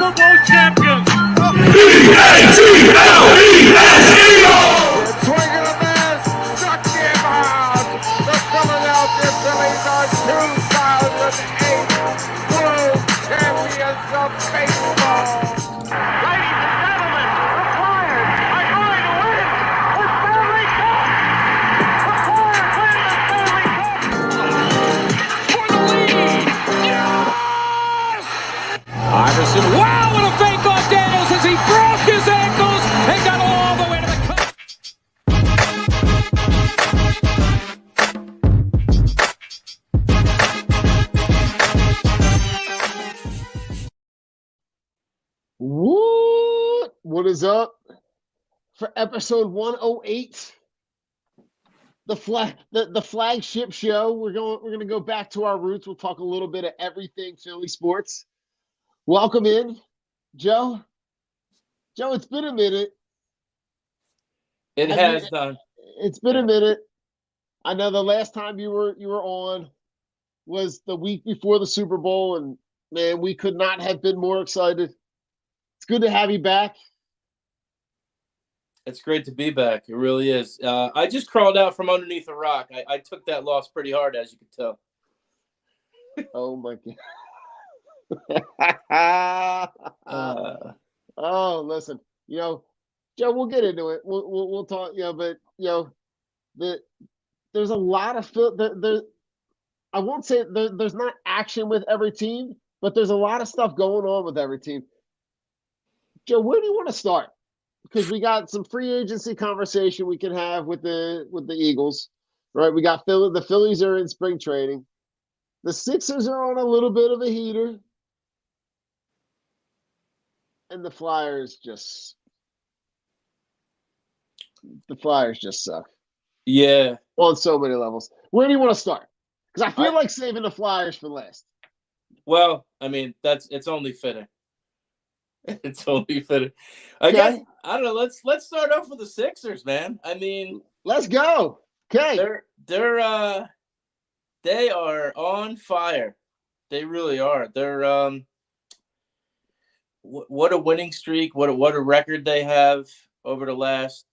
Super Bowl champions. Swinging a miss, struck the out. The Philadelphia Phillies are 2008 World Champions of Baseball. Ladies and gentlemen, the Flyers are going to win the Stanley Cup. The Flyers win the Stanley Cup for the lead. Yes! Iverson, wow, what a fake off Daniels as he broke his ankles and got all the way to the cup. What is up for episode 108? The flagship show. We're gonna go back to our roots. We'll talk a little bit of everything Philly sports. Welcome in, Joe. Joe, it's been a minute. It has done. It's been a minute. I know the last time you were on was the week before the Super Bowl, and man, we could not have been more excited. It's good to have you back. It's great to be back. It really is. I just crawled out from underneath a rock. I took that loss pretty hard, as you can tell. Oh my God. Oh, listen. Joe, we'll get into it. We'll talk. But there's a lot of there. I won't say there's not action with every team, but there's a lot of stuff going on with every team. Joe, where do you want to start? Because we got some free agency conversation we can have with the Eagles, right? We got the Phillies are in spring training. The Sixers are on a little bit of a heater. And the Flyers just suck. Yeah. On so many levels. Where do you want to start? Because I feel like saving the Flyers for last. Well, I mean, it's only fitting. It's only fitting. I Okay. guess I don't know. Let's start off with the Sixers, man. I mean, let's go. Okay. They are on fire. They really are. They're what a winning streak. What a record they have over the last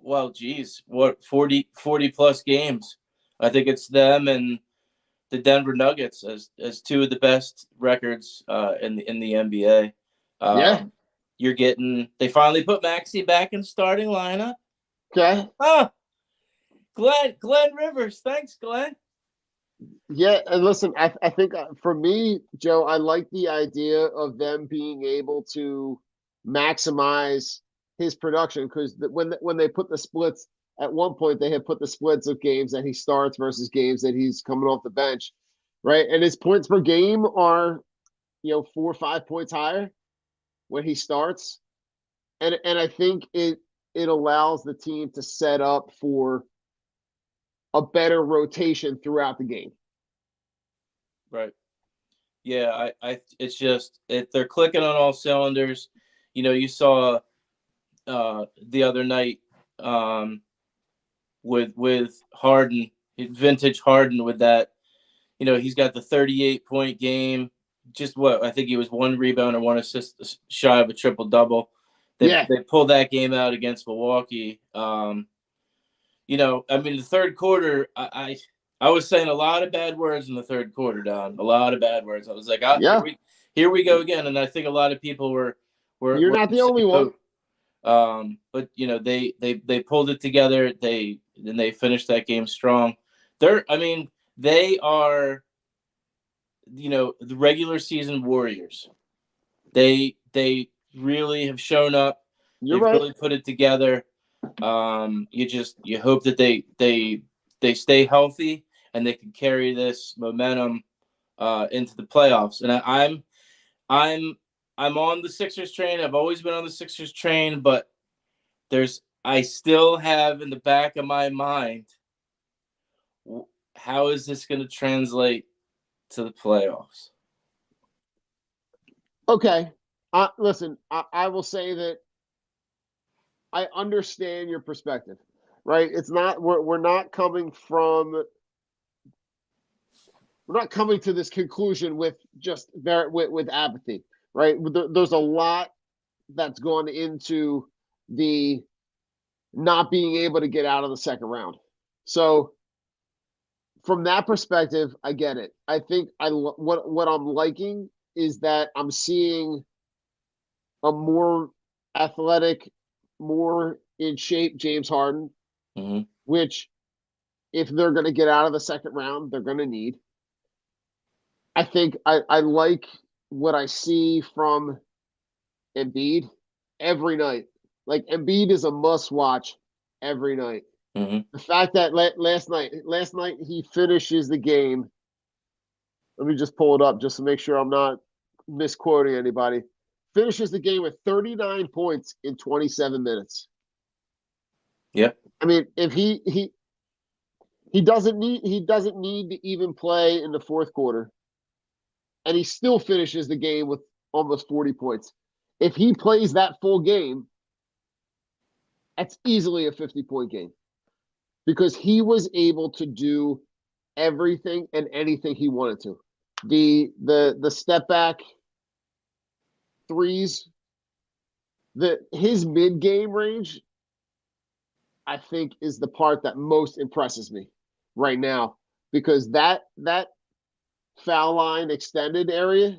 40 plus games. I think it's them and the Denver Nuggets as two of the best records in the NBA. Yeah. They finally put Maxey back in starting lineup. Okay. Glenn Rivers. Thanks, Glenn. Yeah, and listen, I think for me, Joe, I like the idea of them being able to maximize his production because when they put the splits, at one point they had put the splits of games that he starts versus games that he's coming off the bench, right? And his points per game are, 4 or 5 points higher when he starts. And I think it allows the team to set up for a better rotation throughout the game. Right. Yeah, it's just they're clicking on all cylinders. You saw the other night with Harden, vintage Harden with that. He's got the 38-point game. Just I think he was 1 rebound or 1 assist shy of a triple-double. They pulled that game out against Milwaukee. The third quarter, I was saying a lot of bad words in the third quarter, Don. A lot of bad words. I was like, here we go again. And I think a lot of people were You're not the only one. But they pulled it together. They finished that game strong. They are, the regular season warriors. They really have shown up. They've really put it together. You hope that they stay healthy and they can carry this momentum into the playoffs. And I'm on the Sixers train. I've always been on the Sixers train, but I still have in the back of my mind, how is this going to translate to the playoffs? Okay. Listen, I will say that I understand your perspective, right? It's not we're not coming to this conclusion with just with apathy. right? There's a lot that's gone into the not being able to get out of the second round. So from that perspective, I get it. I think what I'm liking is that I'm seeing a more athletic, more in shape James Harden, Mhm. which if they're going to get out of the second round, they're going to need. I think I like what I see from Embiid every night. Like Embiid is a must watch every night. Mhm. The fact that last night he finishes the game. Let me just pull it up just to make sure I'm not misquoting anybody. Finishes the game with 39 points in 27 minutes. Yep. I mean, if he doesn't need to even play in the fourth quarter, and he still finishes the game with almost 40 points. If he plays that full game, that's easily a 50-point game because he was able to do everything and anything he wanted to. The step back threes, his mid game range, I think is the part that most impresses me right now because that foul line extended area,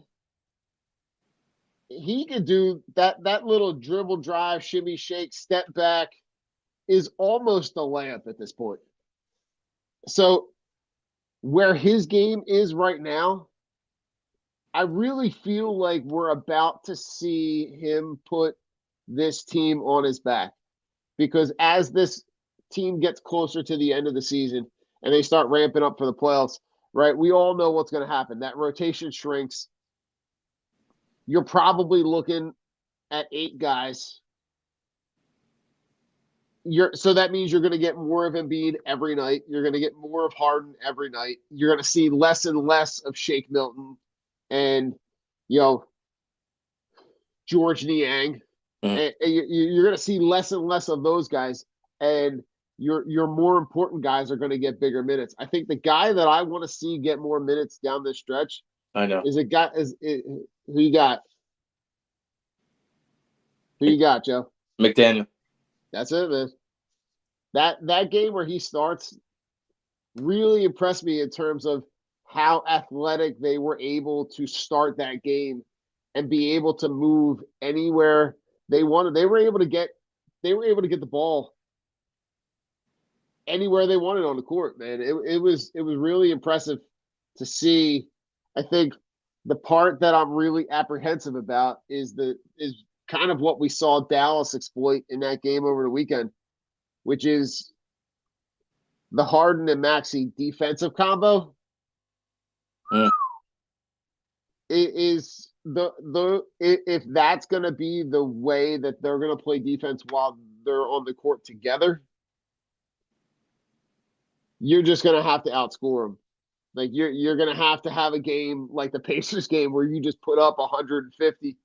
he could do that little dribble drive, shimmy shake, step back is almost a layup at this point. So where his game is right now, I really feel like we're about to see him put this team on his back because as this team gets closer to the end of the season and they start ramping up for the playoffs, right? We all know what's going to happen. That rotation shrinks. You're probably looking at 8 guys. So that means you're going to get more of Embiid every night. You're going to get more of Harden every night. You're going to see less and less of Shake Milton and George Niang. Mm. And you're going to see less and less of those guys, and your more important guys are going to get bigger minutes. I think the guy that I want to see get more minutes down this stretch I know. is who you got. Who you got, Joe? McDaniel. That's it, man. That game where he starts really impressed me in terms of how athletic they were able to start that game and be able to move anywhere they wanted. They were able to get the ball anywhere they wanted on the court, man. It was really impressive to see. I think the part that I'm really apprehensive about is kind of what we saw Dallas exploit in that game over the weekend, which is the Harden and Maxey defensive combo. Mm. Is if that's going to be the way that they're going to play defense while they're on the court together, you're just going to have to outscore them. Like you're going to have a game like the Pacers game where you just put up 150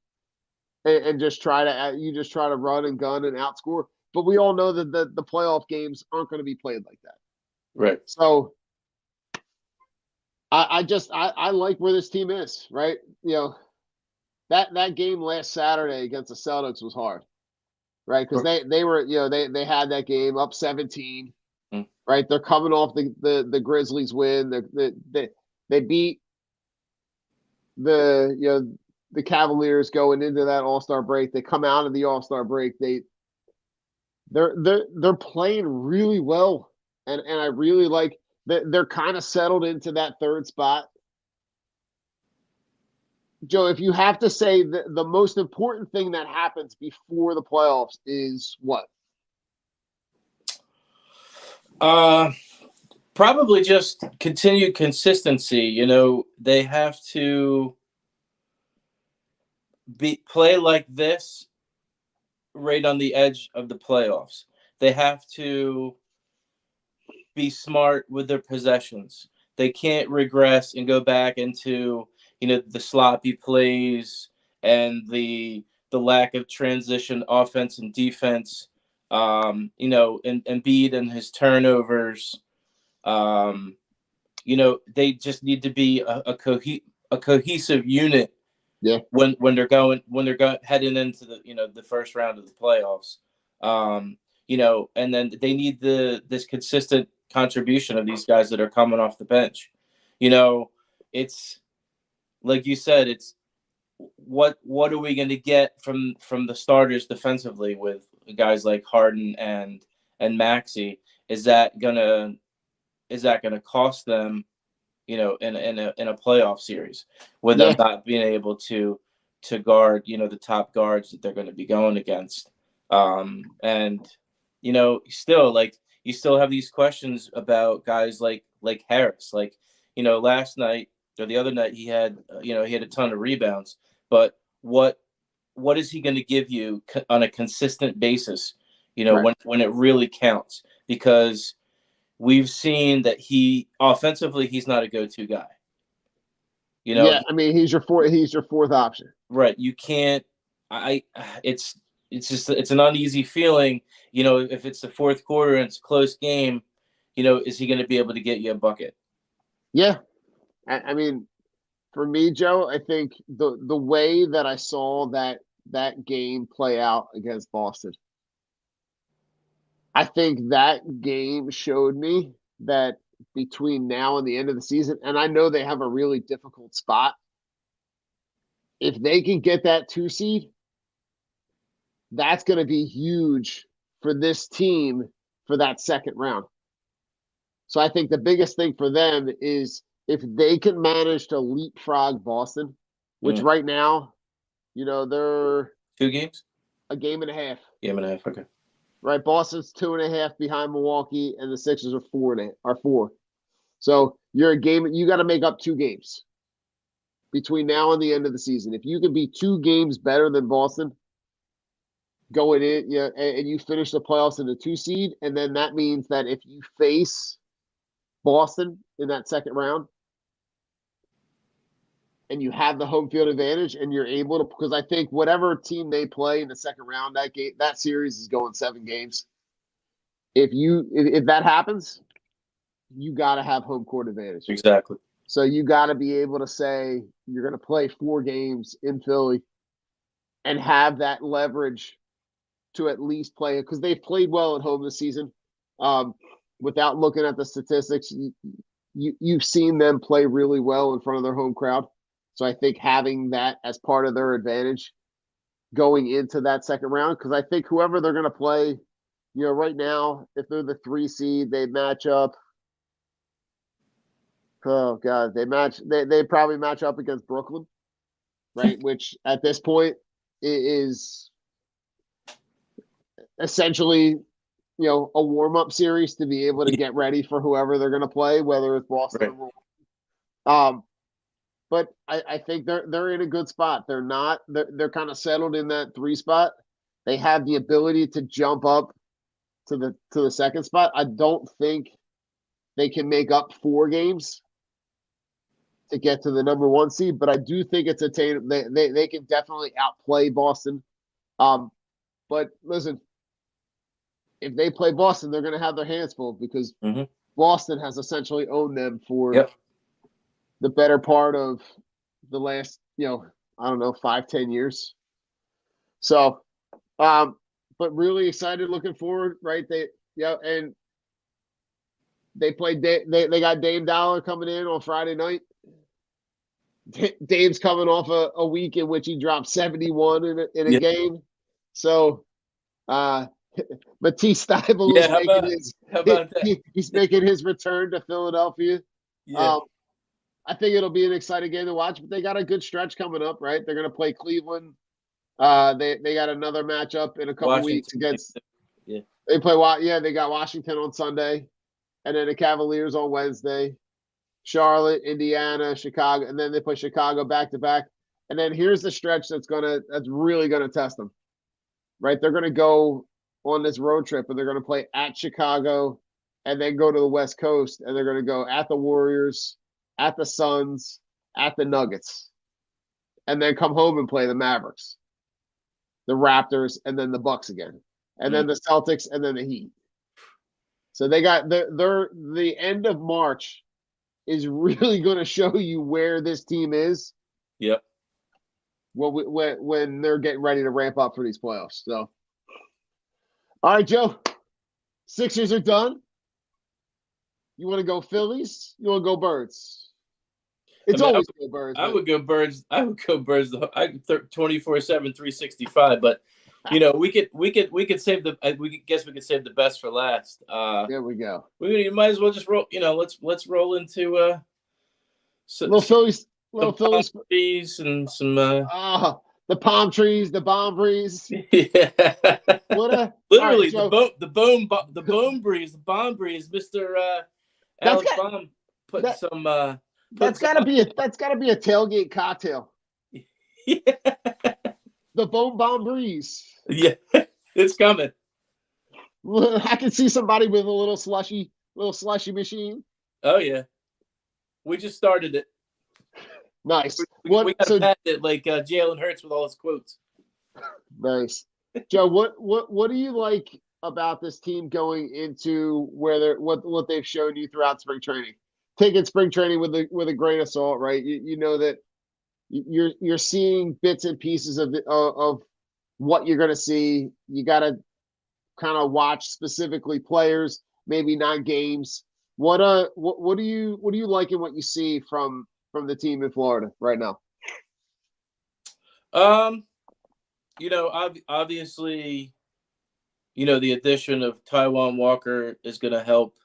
and just try to run and gun and outscore. But we all know that the playoff games aren't going to be played like that. Right. So I like where this team is, right? That game last Saturday against the Celtics was hard, right? Because they were, they had that game up 17, right? They're coming off the Grizzlies win. They beat the Cavaliers going into that All-Star break. They come out of the All-Star break. They're playing really well, and I really like that they're kind of settled into that third spot. Joe, if you have to say the most important thing that happens before the playoffs is what? Probably just continued consistency. They have to play like this right on the edge of the playoffs. They have to be smart with their possessions. They can't regress and go back into the sloppy plays and the lack of transition offense and defense. And Embiid and his turnovers. They just need to be a cohesive unit Yeah. When they're going heading into the first round of the playoffs. And then they need this consistent contribution of these guys that are coming off the bench. It's like you said, it's what are we going to get from the starters defensively with guys like Harden and Maxey? Is that gonna cost them, in a playoff series with them not being able to guard, the top guards that they're going to be going against? And still, like, you still have these questions about guys like Harris. Like, last night or the other night he had a ton of rebounds, but what is he going to give you on a consistent basis, when it really counts? Because we've seen that offensively he's not a go-to guy. Yeah, I mean, he's your fourth option. Right. You can't it's an uneasy feeling, if it's the fourth quarter and it's a close game, is he going to be able to get you a bucket? Yeah. I mean, for me, Joe, I think the way that I saw that game play out against Boston, I think that game showed me that between now and the end of the season, and I know they have a really difficult spot, if they can get that 2 seed, that's going to be huge for this team for that second round. So I think the biggest thing for them is if they can manage to leapfrog Boston, which right now, they're 2 games, a game and a half. Game and a half, okay. Right, Boston's 2.5 behind Milwaukee, and the Sixers are 4. So you're a game. You got to make up 2 games between now and the end of the season. If you can be 2 games better than Boston going in, and you finish the playoffs in the 2 seed, and then that means that if you face Boston in that second round, and you have the home field advantage, and you're able to, because I think whatever team they play in the second round, that series is going 7 games. If that happens, you got to have home court advantage. Exactly. So you got to be able to say you're going to play 4 games in Philly and have that leverage to at least play it, because they've played well at home this season. Without looking at the statistics, you've seen them play really well in front of their home crowd. So I think having that as part of their advantage going into that second round, because I think whoever they're going to play, right now, if they're the 3 seed, they match up. Oh God, they probably match up against Brooklyn, right? Which at this point is essentially, a warm-up series to be able to get ready for whoever they're going to play, whether it's Boston or Milwaukee. But I think they're in a good spot. They're kind of settled in that 3 spot. They have the ability to jump up to the second spot. I don't think they can make up 4 games to get to the number 1 seed, but I do think it's attainable. They can definitely outplay Boston. But listen, if they play Boston, they're going to have their hands full, because Boston has essentially owned them for the better part of the last, I don't know, 5-10 years. So, but really excited, looking forward, right? And they played. They got Dame Dollar coming in on Friday night. Dame's coming off a week in which he dropped 71 in a game. So, Matisse Thybulle is making his return to Philadelphia. Yeah. I think it'll be an exciting game to watch, but they got a good stretch coming up, right? They're going to play Cleveland. They got another matchup in a couple weeks against. Yeah. They play. They got Washington on Sunday, and then the Cavaliers on Wednesday. Charlotte, Indiana, Chicago, and then they play Chicago back to back. And then here's the stretch that's really gonna test them, right? They're gonna go on this road trip, and they're gonna play at Chicago, and then go to the West Coast, and they're gonna go at the Warriors, at the Suns, at the Nuggets, and then come home and play the Mavericks, the Raptors, and then the Bucks again, and then the Celtics, and then the Heat. So they got the end of March is really going to show you where this team is. Yep. when they're getting ready to ramp up for these playoffs. So, all right, Joe, Sixers are done. You want to go Phillies? You want to go Birds? It's I mean, always go Birds. I But would go Birds. I would go Birds. 24/7, 365. But you know, we could save the. We could save the best for last. there we go. We might as well just roll. You know, let's roll into Little Phillies, some little Phillies. palm trees and some The palm trees, the bomb breeze. yeah. What a Literally all right, the bone breeze, the bomb breeze, Mr. Alex got- Baum put that- some That's gotta be a tailgate cocktail. yeah. The bomb breeze. Yeah, it's coming. I can see somebody with a little slushy machine. Oh yeah, we just started it. Nice. We What? got So to patent it like Jalen Hurts with all his quotes. nice, Joe. What do you like about this team going into where they're what they've shown you throughout spring training? Taking spring training with a grain of salt, right? You know that you're seeing bits and pieces of what you're going to see. You got to kind of watch specifically players, maybe not games. What do you like in what you see from the team in Florida right now? You know, obviously, you know, the addition of Taiwan Walker is going to help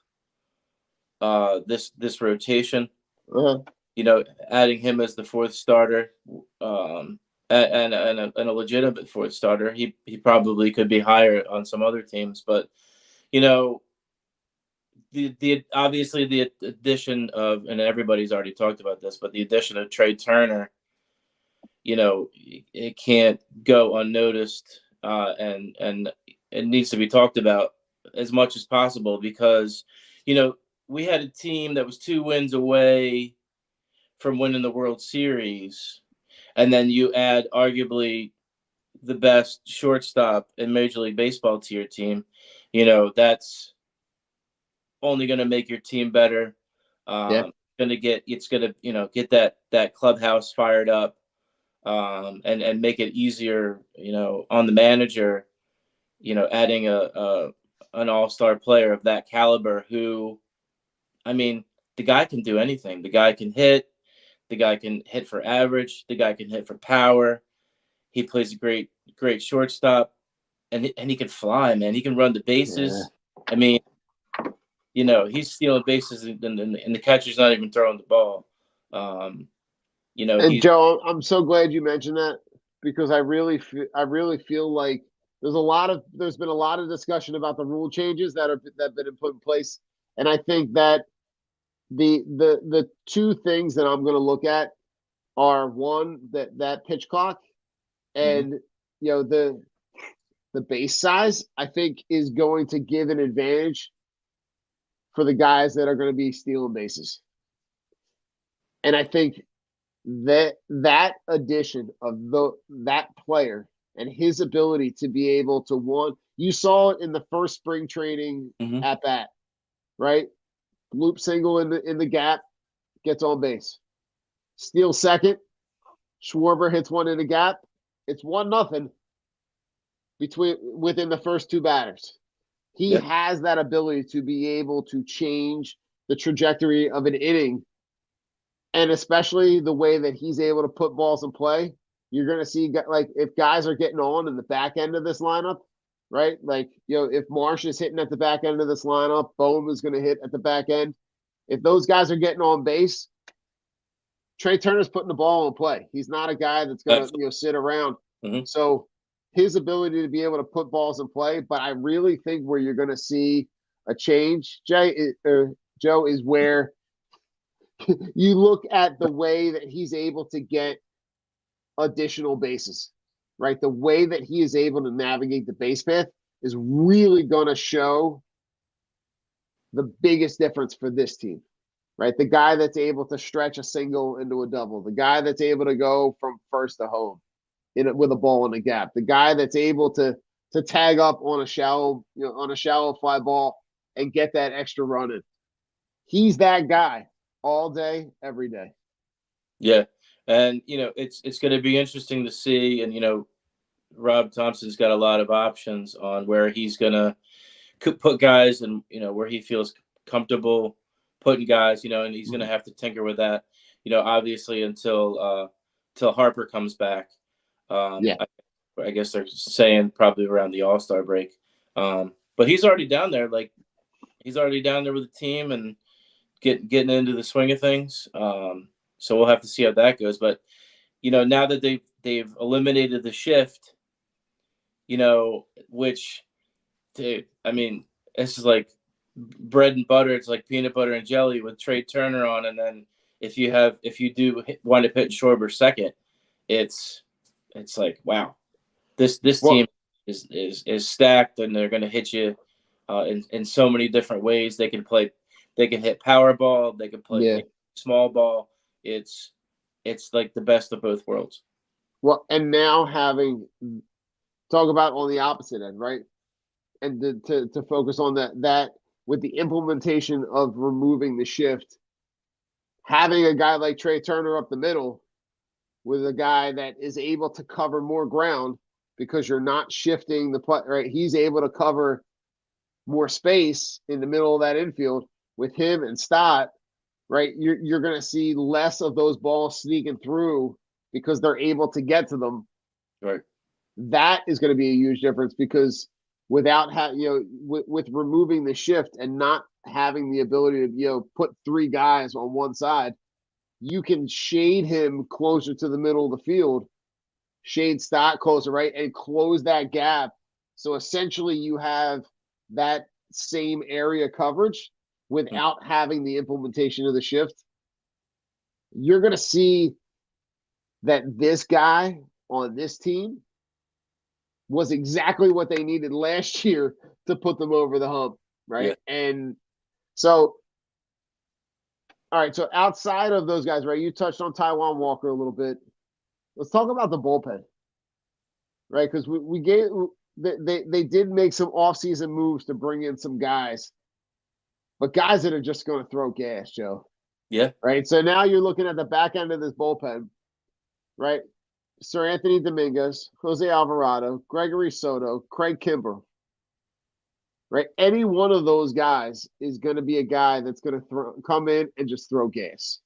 this rotation. Uh-huh. You know, adding him as the fourth starter, and a legitimate fourth starter. He probably could be higher on some other teams, but you know, the obviously the addition of, and everybody's already talked about this, but the addition of Trey Turner, you know, it can't go unnoticed, and it needs to be talked about as much as possible because, you know, we had a team that was 2 wins away from winning the World Series, and then you add arguably the best shortstop in Major League Baseball to your team. You know, that's only going to make your team better. Yeah. It's going to, you know, get that clubhouse fired up, and make it easier, you know, on the manager, you know, adding an all-star player of that caliber who, I mean, the guy can do anything. The guy can hit. The guy can hit for average. The guy can hit for power. He plays a great shortstop, and he can fly, man. He can run the bases. Yeah. I mean, you know, he's stealing bases, and the catcher's not even throwing the ball. You know, and Joe, I'm so glad you mentioned that because I really feel like there's been a lot of discussion about the rule changes that have been put in place, and I think that the two things that I'm going to look at are one, that pitch clock, and you know, the base size, I think, is going to give an advantage for the guys that are going to be stealing bases. And I think that addition of that player and his ability to be able to you saw it in the first spring training at bat, right? Loop single in the gap, gets on base. Steal second. Schwarber hits one in the gap. It's 1-0 within the first 2 batters. He has that ability to be able to change the trajectory of an inning, and especially the way that he's able to put balls in play. You're going to see, like, if guys are getting on in the back end of this lineup, right? Like, you know, if Marsh is hitting at the back end of this lineup, Bohm is going to hit at the back end. If those guys are getting on base, Trey Turner's putting the ball in play. He's not a guy that's going to, sit around. So his ability to be able to put balls in play, but I really think where you're going to see a change, Joe, is where you look at the way that he's able to get additional bases, right? The way that he is able to navigate the base path is really going to show the biggest difference for this team, right? The guy that's able to stretch a single into a double, the guy that's able to go from first to home with a ball in the gap, the guy that's able to tag up on a shallow fly ball and get that extra run in. He's that guy all day, every day. Yeah. And it's going to be interesting to see. And Rob Thompson's got a lot of options on where he's going to put guys, and where he feels comfortable putting guys. And he's going to have to tinker with that. Obviously until Harper comes back. Yeah. I guess they're saying probably around the All-Star break. But he's already down there. Like, he's already down there with the team and getting into the swing of things. So we'll have to see how that goes. But now that they've eliminated the shift, which, dude, I mean, this is like bread and butter. It's like peanut butter and jelly with Trey Turner on, and then if you do wind up hitting Schwarber second, it's like, wow, this team is stacked, and they're going to hit you in so many different ways. They can hit power ball, they can play small ball. It's like the best of both worlds. Well, and now talk about on the opposite end, right? And to focus on that with the implementation of removing the shift, having a guy like Trey Turner up the middle with a guy that is able to cover more ground because you're not shifting the play, right? He's able to cover more space in the middle of that infield with him and Stott, right? You're going to see less of those balls sneaking through because they're able to get to them. Right. That is going to be a huge difference because without with removing the shift and not having the ability to put three guys on one side, you can shade him closer to the middle of the field, shade Stott closer, right, and close that gap. So essentially you have that same area coverage without having the implementation of the shift. You're going to see that this guy on this team was exactly what they needed last year to put them over the hump, right? Yeah. And so, all right, so outside of those guys, right, you touched on Taijuan Walker a little bit. Let's talk about the bullpen, right? Because they did make some offseason moves to bring in some guys, but guys that are just going to throw gas, Joe. Yeah. Right, so now you're looking at the back end of this bullpen, right? Sir Anthony Dominguez, Jose Alvarado, Gregory Soto, Craig Kimbrell, right? Any one of those guys is going to be a guy that's going to come in and just throw gas.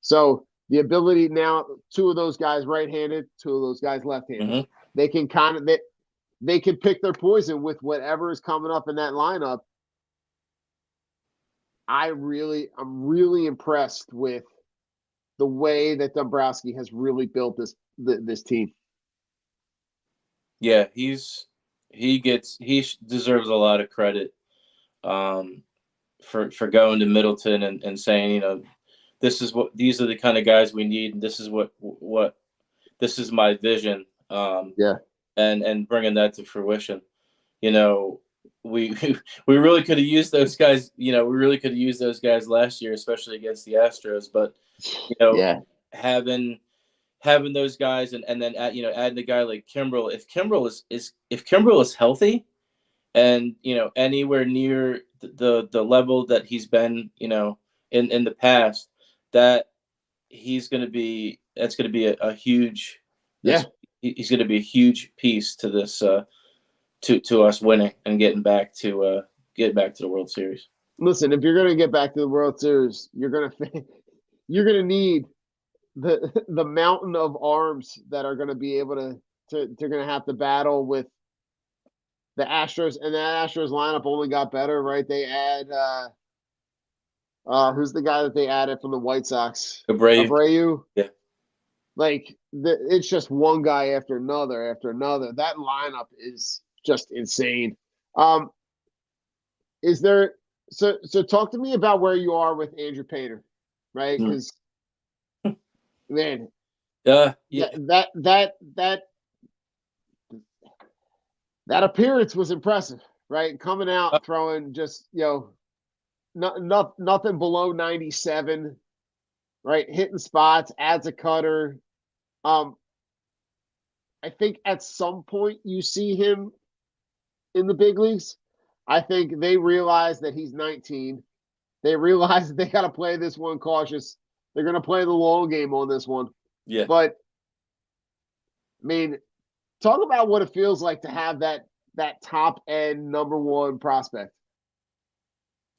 So the ability now, two of those guys right-handed, two of those guys left-handed. Mm-hmm. They can they can pick their poison with whatever is coming up in that lineup. I'm really impressed with the way that Dombrowski has really built this team. Yeah, he deserves a lot of credit for going to Middleton and saying, these are the kind of guys we need. And this is this is my vision. And bringing that to fruition. We really could have used those guys. We really could have used those guys last year, especially against the Astros. But having those guys and then adding a guy like Kimbrell. If Kimbrell is healthy, and anywhere near the level that he's been, in the past, that's going to be a huge. He's going to be a huge piece to this. To us winning and getting back to the World Series. Listen, if you're going to get back to the World Series, you're going to need the mountain of arms that are going to be able to they're going to have to battle with the Astros, and that Astros lineup only got better, right? They add who's the guy that they added from the White Sox? Abreu. Yeah. Like it's just one guy after another. That lineup is just insane. Is there so talk to me about where you are with Andrew Painter, right? Because man, that appearance was impressive, right? Coming out throwing just nothing below 97, right? Hitting spots, adds a cutter. I think at some point you see him in the big leagues. I think they realize that he's 19. They realize that they got to play this one cautious. They're going to play the long game on this one. Yeah. But I mean, talk about what it feels like to have that top end number one prospect.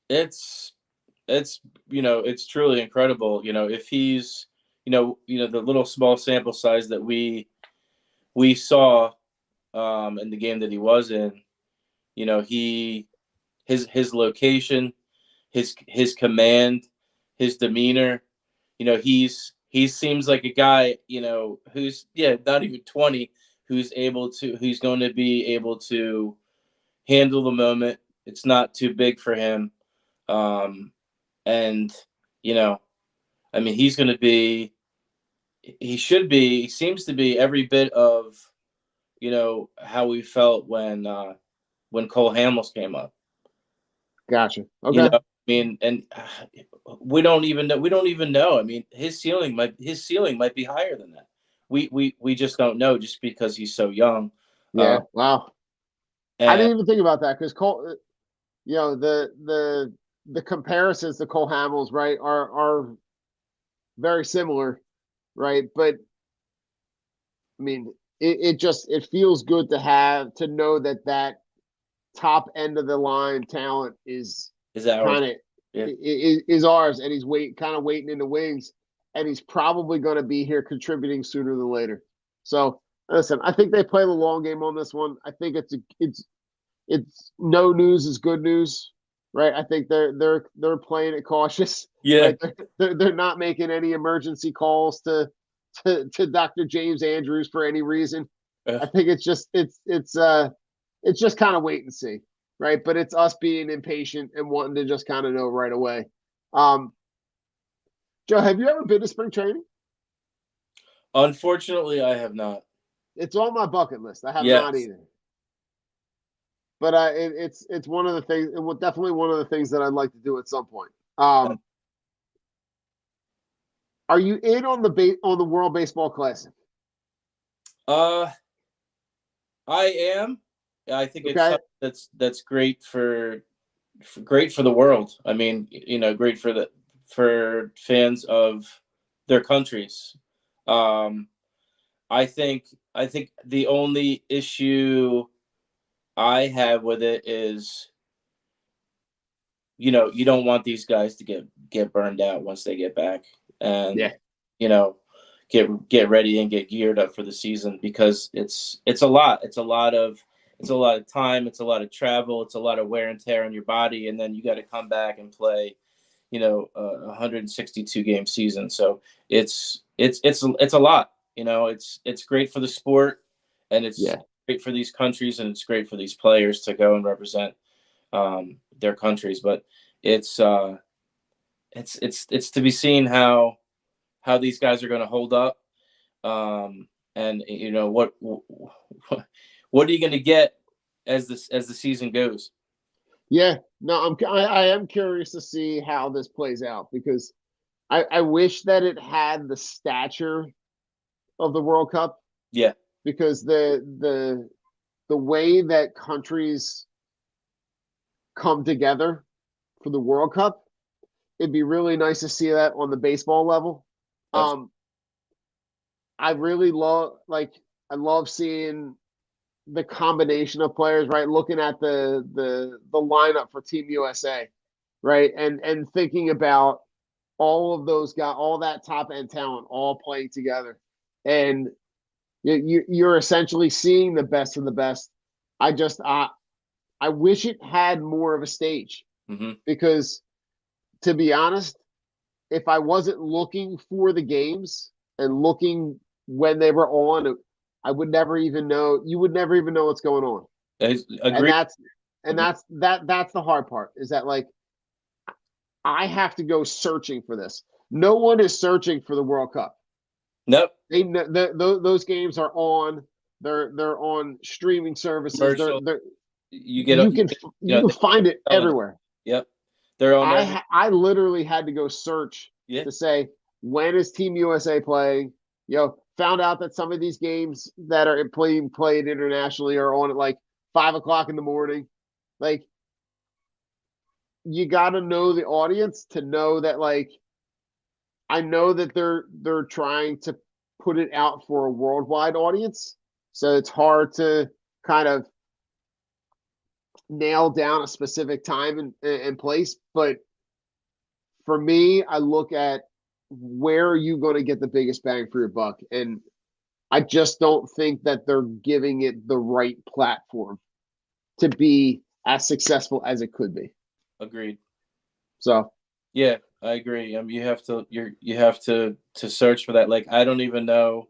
It's it's truly incredible. If he's the little small sample size that we saw in the game that he was in, he his location, his command, his demeanor, he seems like a guy, who's not even 20, who's going to be able to handle the moment. It's not too big for him. And I mean, he seems to be every bit of, how we felt when Cole Hamels came up. Gotcha. Okay. I mean, and we don't even know. I mean, his ceiling might be higher than that. We just don't know, just because he's so young. Yeah. Wow. I And didn't even think about that because Cole, the comparisons to Cole Hamels, right, are very similar, right? But I mean, it feels good to know that top end of the line talent is ours. kind of Yeah. is ours, and he's kind of waiting in the wings, and he's probably going to be here contributing sooner than later. So listen, I think they play the long game on this one. I think it's no news is good news, right? I think they're playing it cautious. Yeah. Right? They're not making any emergency calls to Dr. James Andrews for any reason. I think it's just kind of wait and see, right? But it's us being impatient and wanting to just kind of know right away. Joe, have you ever been to spring training? Unfortunately, I have not. It's on my bucket list. I have Yes. not either. But it's one of the things. Definitely one of the things that I'd like to do at some point. Are you in on the World Baseball Classic? I am. I think it's Okay. something that's great for the world. I mean, great for fans of their countries. I think the only issue I have with it is, you don't want these guys to get burned out once they get back, and Yeah. get ready and get geared up for the season, because it's a lot. It's a lot of time. It's a lot of travel. It's a lot of wear and tear on your body, and then you got to come back and play, a 162 game season. So it's a lot. It's great for the sport, and it's great for these countries, and it's great for these players to go and represent their countries. But it's to be seen how these guys are going to hold up, and what are you going to get as the season goes. Yeah, no, I am curious to see how this plays out, because I wish that it had the stature of the World Cup. Yeah. Because the way that countries come together for the World Cup, it'd be really nice to see that on the baseball level. I really I love seeing the combination of players, right? Looking at the lineup for Team USA, right? And thinking about all of those guys, all that top end talent, all playing together, and you're essentially seeing the best of the best. I wish it had more of a stage, because, to be honest, if I wasn't looking for the games and looking when they were on, I would never even know. You would never even know what's going on. Agree. And that's the hard part, is that, like, I have to go searching for this. No one is searching for the World Cup. Nope. Those games are on. They're on streaming services. You can find it everywhere. Yep. They're on. I literally had to go search to say, when is Team USA playing? Found out that some of these games that are played internationally are on at like 5:00 in the morning. Like, you got to know the audience to know that, like, I know that they're trying to put it out for a worldwide audience. So it's hard to kind of nail down a specific time and place. But for me, I look at where are you going to get the biggest bang for your buck? And I just don't think that they're giving it the right platform to be as successful as it could be. Agreed. So yeah, I agree. You have to search for that. Like, I don't even know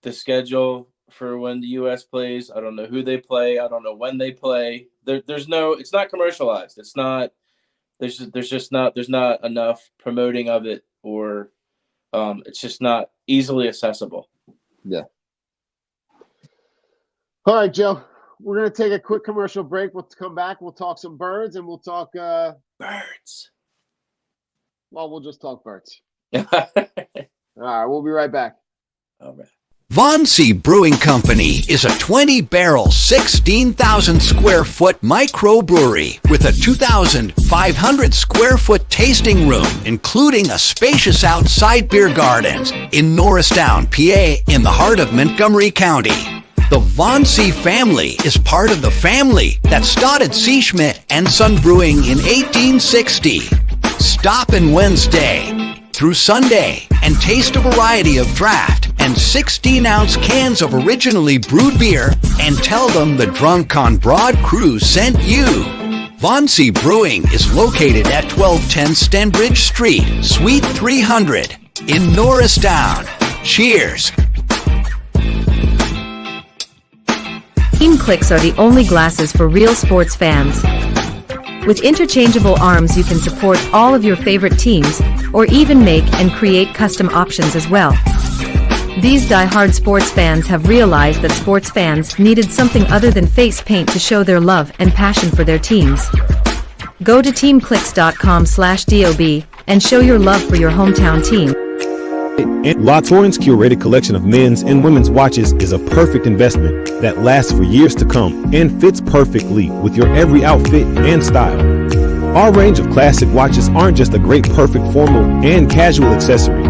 the schedule for when the U.S. plays. I don't know who they play. I don't know when they play. There's no. It's not commercialized. It's not. There's not enough promoting of it, or it's just not easily accessible. Yeah. All right, Joe. We're going to take a quick commercial break. We'll come back. We'll talk some birds, and we'll talk birds. Well, we'll just talk birds. All All right, we'll be right back. right. Von C. Brewing Company is a 20-barrel, 16,000 square foot microbrewery with a 2,500 square foot tasting room, including a spacious outside beer gardens in Norristown, PA, in the heart of Montgomery County. The Von C. family is part of the family that started C. Schmidt and Son Brewing in 1860. Stop in Wednesday through Sunday and taste a variety of draft and 16-ounce cans of originally brewed beer and tell them the Drunk on Broad crew sent you. Von C. Brewing is located at 1210 Stenbridge Street, Suite 300 in Norristown. Cheers. Team Clicks are the only glasses for real sports fans. With interchangeable arms, you can support all of your favorite teams, or even make and create custom options as well. These die-hard sports fans have realized that sports fans needed something other than face paint to show their love and passion for their teams. Go to teamclicks.com/DOB and show your love for your hometown team. La Torrens curated collection of men's and women's watches is a perfect investment that lasts for years to come and fits perfectly with your every outfit and style. Our range of classic watches aren't just a great perfect formal and casual accessory,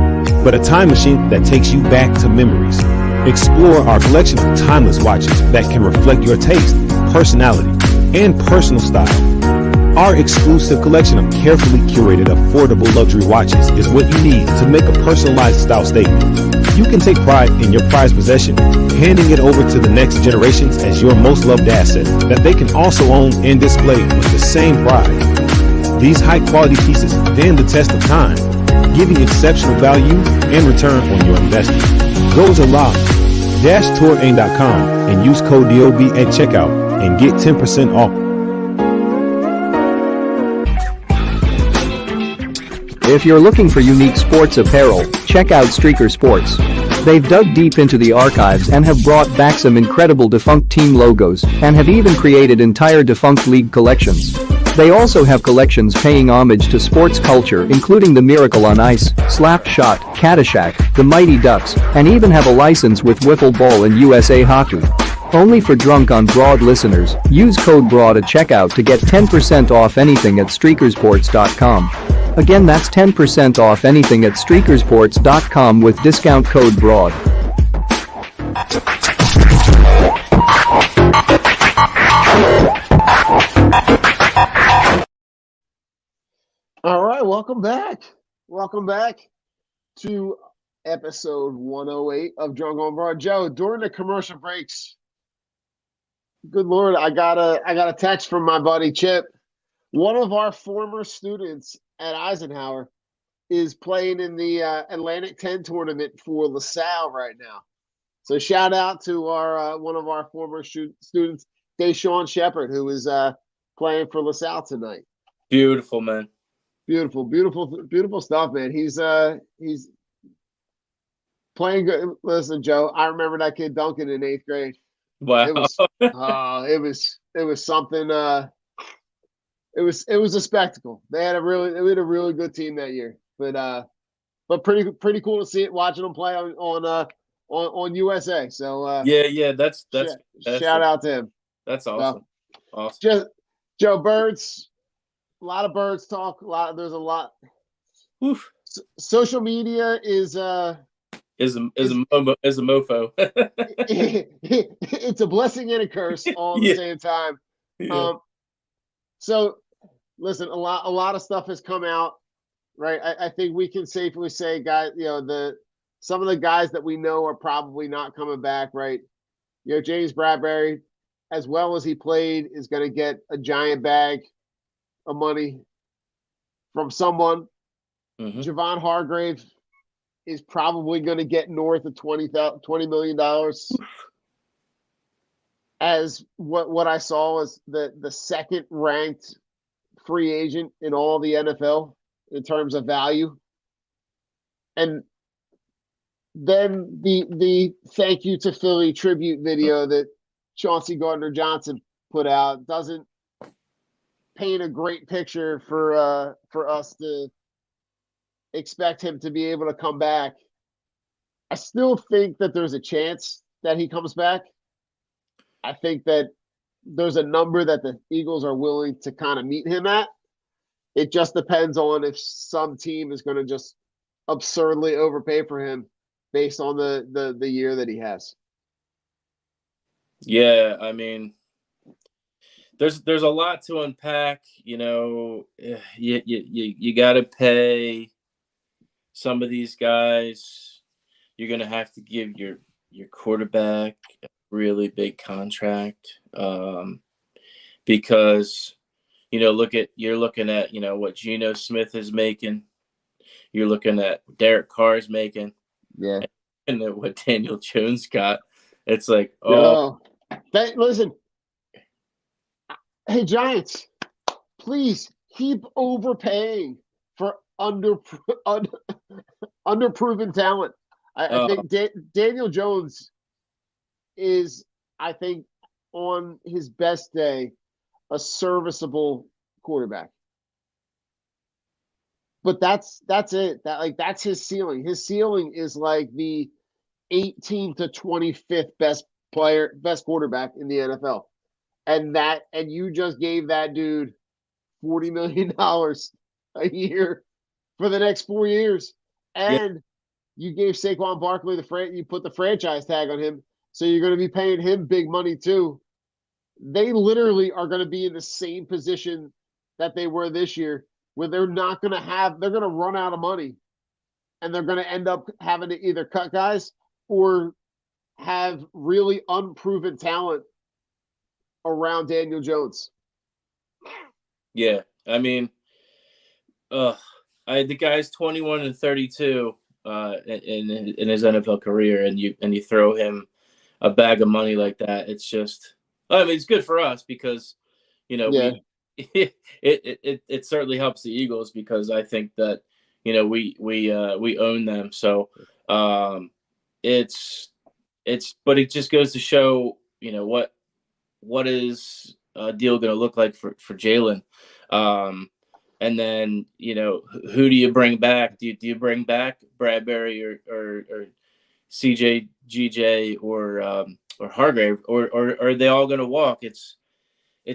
but a time machine that takes you back to memories. Explore our collection of timeless watches that can reflect your taste, personality, and personal style. Our exclusive collection of carefully curated, affordable luxury watches is what you need to make a personalized style statement. You can take pride in your prized possession, handing it over to the next generations as your most loved asset that they can also own and display with the same pride. These high-quality pieces stand the test of time, giving exceptional value and return on your investment. Go to la-touring.com and use code DOB at checkout and get 10% off. If you're looking for unique sports apparel, check out Streaker Sports. They've dug deep into the archives and have brought back some incredible defunct team logos and have even created entire defunct league collections. They also have collections paying homage to sports culture, including the Miracle on Ice, Slap Shot, Caddyshack, the Mighty Ducks, and even have a license with Wiffle Ball and USA Hockey. Only for Drunk on Broad listeners, use code BROAD at checkout to get 10% off anything at streakersports.com. Again, that's 10% off anything at streakersports.com with discount code BROAD. All right, welcome back. Welcome back to episode 108 of Drunk on Broad. Joe, during the commercial breaks, good Lord, I got a text from my buddy Chip. One of our former students at Eisenhower is playing in the Atlantic 10 tournament for LaSalle right now. So shout out to our one of our former students, Deshaun Shepard, who is playing for LaSalle tonight. Beautiful, man. Beautiful stuff, man. He's playing good. Listen, Joe, I remember that kid dunking in 8th grade. Wow. It was something. It was a spectacle. They had a really good team that year. But pretty cool to see it, watching them play on USA. So yeah, that's shout out to him. That's awesome. Awesome. Just Joe, birds. A lot of birds talk. There's a lot. Oof. Social media is yeah, a mofo. It's a blessing and a curse all at the Yeah. same time. Yeah. So listen, a lot of stuff has come out, right? I think we can safely say, guys, some of the guys that we know are probably not coming back, right? James Bradbury, as well as he played, is going to get a giant bag of money from someone. Mhm. Javon Hargrave is probably going to get north of $20 million. As what I saw is the second ranked free agent in all the NFL in terms of value. And then the thank you to Philly tribute video that Chauncey Gardner-Johnson put out doesn't paint a great picture for us to expect him to be able to come back. I still think that there's a chance that he comes back. I think that there's a number that the Eagles are willing to kind of meet him at. It just depends on if some team is going to just absurdly overpay for him based on the year that he has. Yeah, I mean, there's a lot to unpack. You got to pay some of these guys. You're gonna have to give your quarterback a really big contract, because you're looking at what Geno Smith is making. You're looking at Derek Carr is making. Yeah. And then what Daniel Jones got. It's like, listen. Hey, Giants, please keep overpaying for underproven talent. I think Daniel Jones is, I think, on his best day, a serviceable quarterback. But that's it. That's his ceiling. His ceiling is like the 18th to 25th best quarterback in the NFL. And you just gave that dude $40 million a year for the next 4 years. And you gave Saquon Barkley you put the franchise tag on him. So you're going to be paying him big money too. They literally are going to be in the same position that they were this year, where they're going to run out of money, and they're going to end up having to either cut guys or have really unproven talent around Daniel Jones. Yeah, I mean, the guy's 21-32 in his NFL career, and you throw him a bag of money like that. It's just, I mean, it's good for us because, it certainly helps the Eagles because I think that we own them. So but it just goes to show what is a deal going to look like for Jalen. And then, who do you bring back? Do you bring back Bradbury or CJ, GJ or Hargrave, or are they all going to walk? It's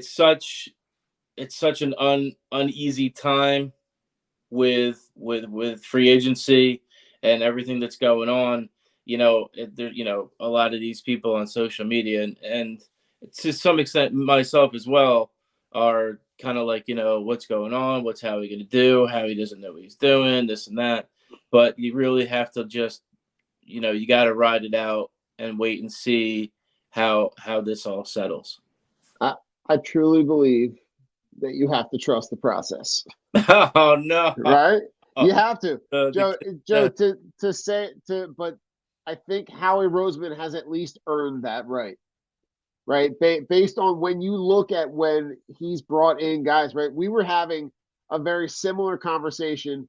such an uneasy time with free agency and everything that's going on. A lot of these people on social media and to some extent myself as well are kind of like, what's going on? What's Howie going to do? Howie doesn't know what he's doing, this and that. But you really have to just, you got to ride it out and wait and see how this all settles. I truly believe that you have to trust the process. Oh no! Right? You have to, Joe. But I think Howie Roseman has at least earned that right. Right, based on when you look at when he's brought in guys. Right, we were having a very similar conversation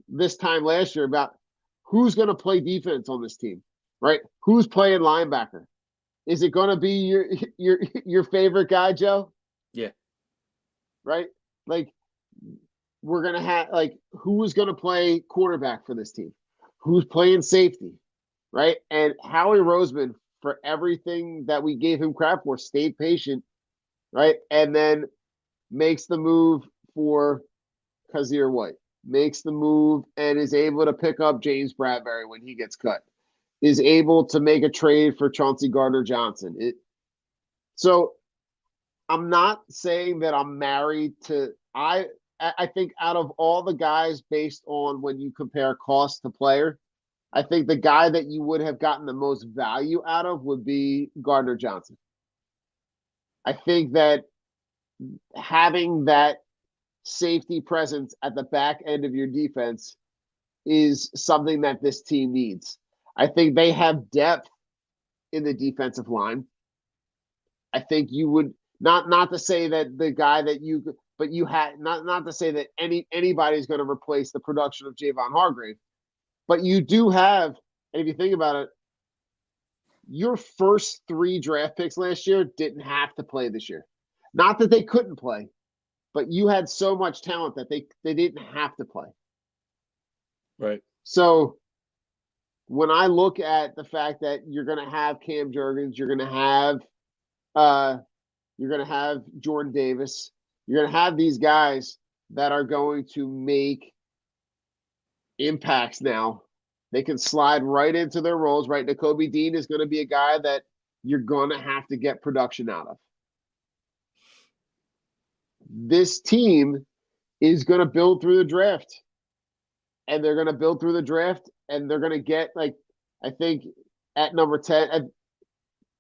this time last year about who's going to play defense on this team. Right, who's playing linebacker? Is it going to be your favorite guy, Joe? Yeah. Right? Like, we're going to have, who is going to play quarterback for this team? Who's playing safety? Right? And Howie Roseman, for everything that we gave him crap for, stayed patient, right? And then makes the move for Kazir White. Makes the move and is able to pick up James Bradbury when he gets cut. is able to make a trade for Chauncey Gardner-Johnson. So I'm not saying that I'm married to I think out of all the guys based on when you compare cost to player, I think the guy that you would have gotten the most value out of would be Gardner-Johnson. I think that having that safety presence at the back end of your defense is something that this team needs. I think they have depth in the defensive line. I think you would not to say that the guy that you, but you had not to say that anybody's going to replace the production of Javon Hargrave, but you do have, and if you think about it, your first 3 draft picks last year didn't have to play this year. Not that they couldn't play, but you had so much talent that they didn't have to play. Right. So when I look at the fact that you're going to have Cam Jurgens, you're going to have Jordan Davis, you're going to have these guys that are going to make impacts now. They can slide right into their roles, right? Nakobe Dean is going to be a guy that you're going to have to get production out of. This team is going to build through the draft. And they're going to build through the draft, and they're going to get, like, I think at number 10,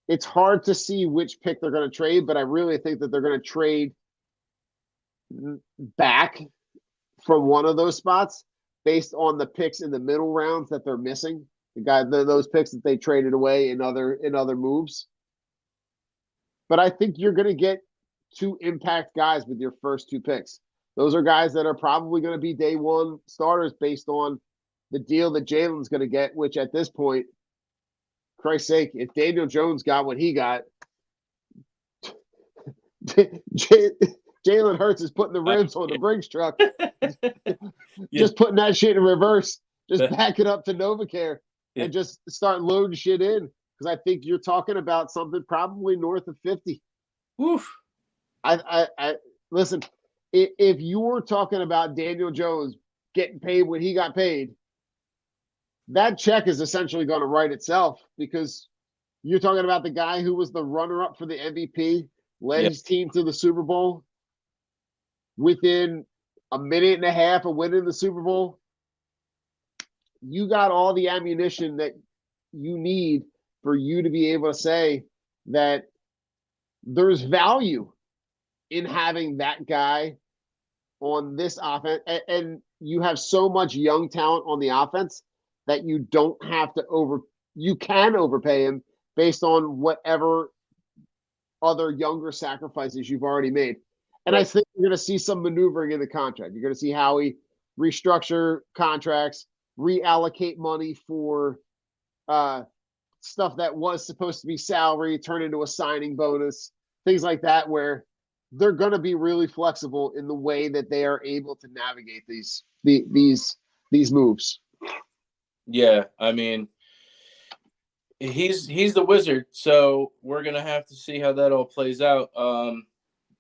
it's hard to see which pick they're going to trade, but I really think that they're going to trade back from one of those spots based on the picks in the middle rounds that they're missing. Those picks that they traded away in other moves. But I think you're going to get 2 impact guys with your first 2 picks. Those are guys that are probably going to be day one starters based on the deal that Jalen's going to get, which at this point, Christ's sake, if Daniel Jones got what he got, Jalen Hurts is putting the rims on the Brinks truck. Just putting that shit in reverse. Just back it up to NovaCare and just start loading shit in. Because I think you're talking about something probably north of 50. Oof. I listen, if you were talking about Daniel Jones getting paid when he got paid, that check is essentially going to write itself, because you're talking about the guy who was the runner-up for the MVP, led his team to the Super Bowl within a minute and a half of winning the Super Bowl. You got all the ammunition that you need for you to be able to say that there's value in having that guy on this offense. And you have so much young talent on the offense that you don't have to you can overpay him based on whatever other younger sacrifices you've already made. And I think you're going to see some maneuvering in the contract. You're going to see Howie restructure contracts, reallocate money for stuff that was supposed to be salary, turn into a signing bonus, things like that, where they're going to be really flexible in the way that they are able to navigate these moves. Yeah, I mean, he's the wizard, so we're gonna have to see how that all plays out.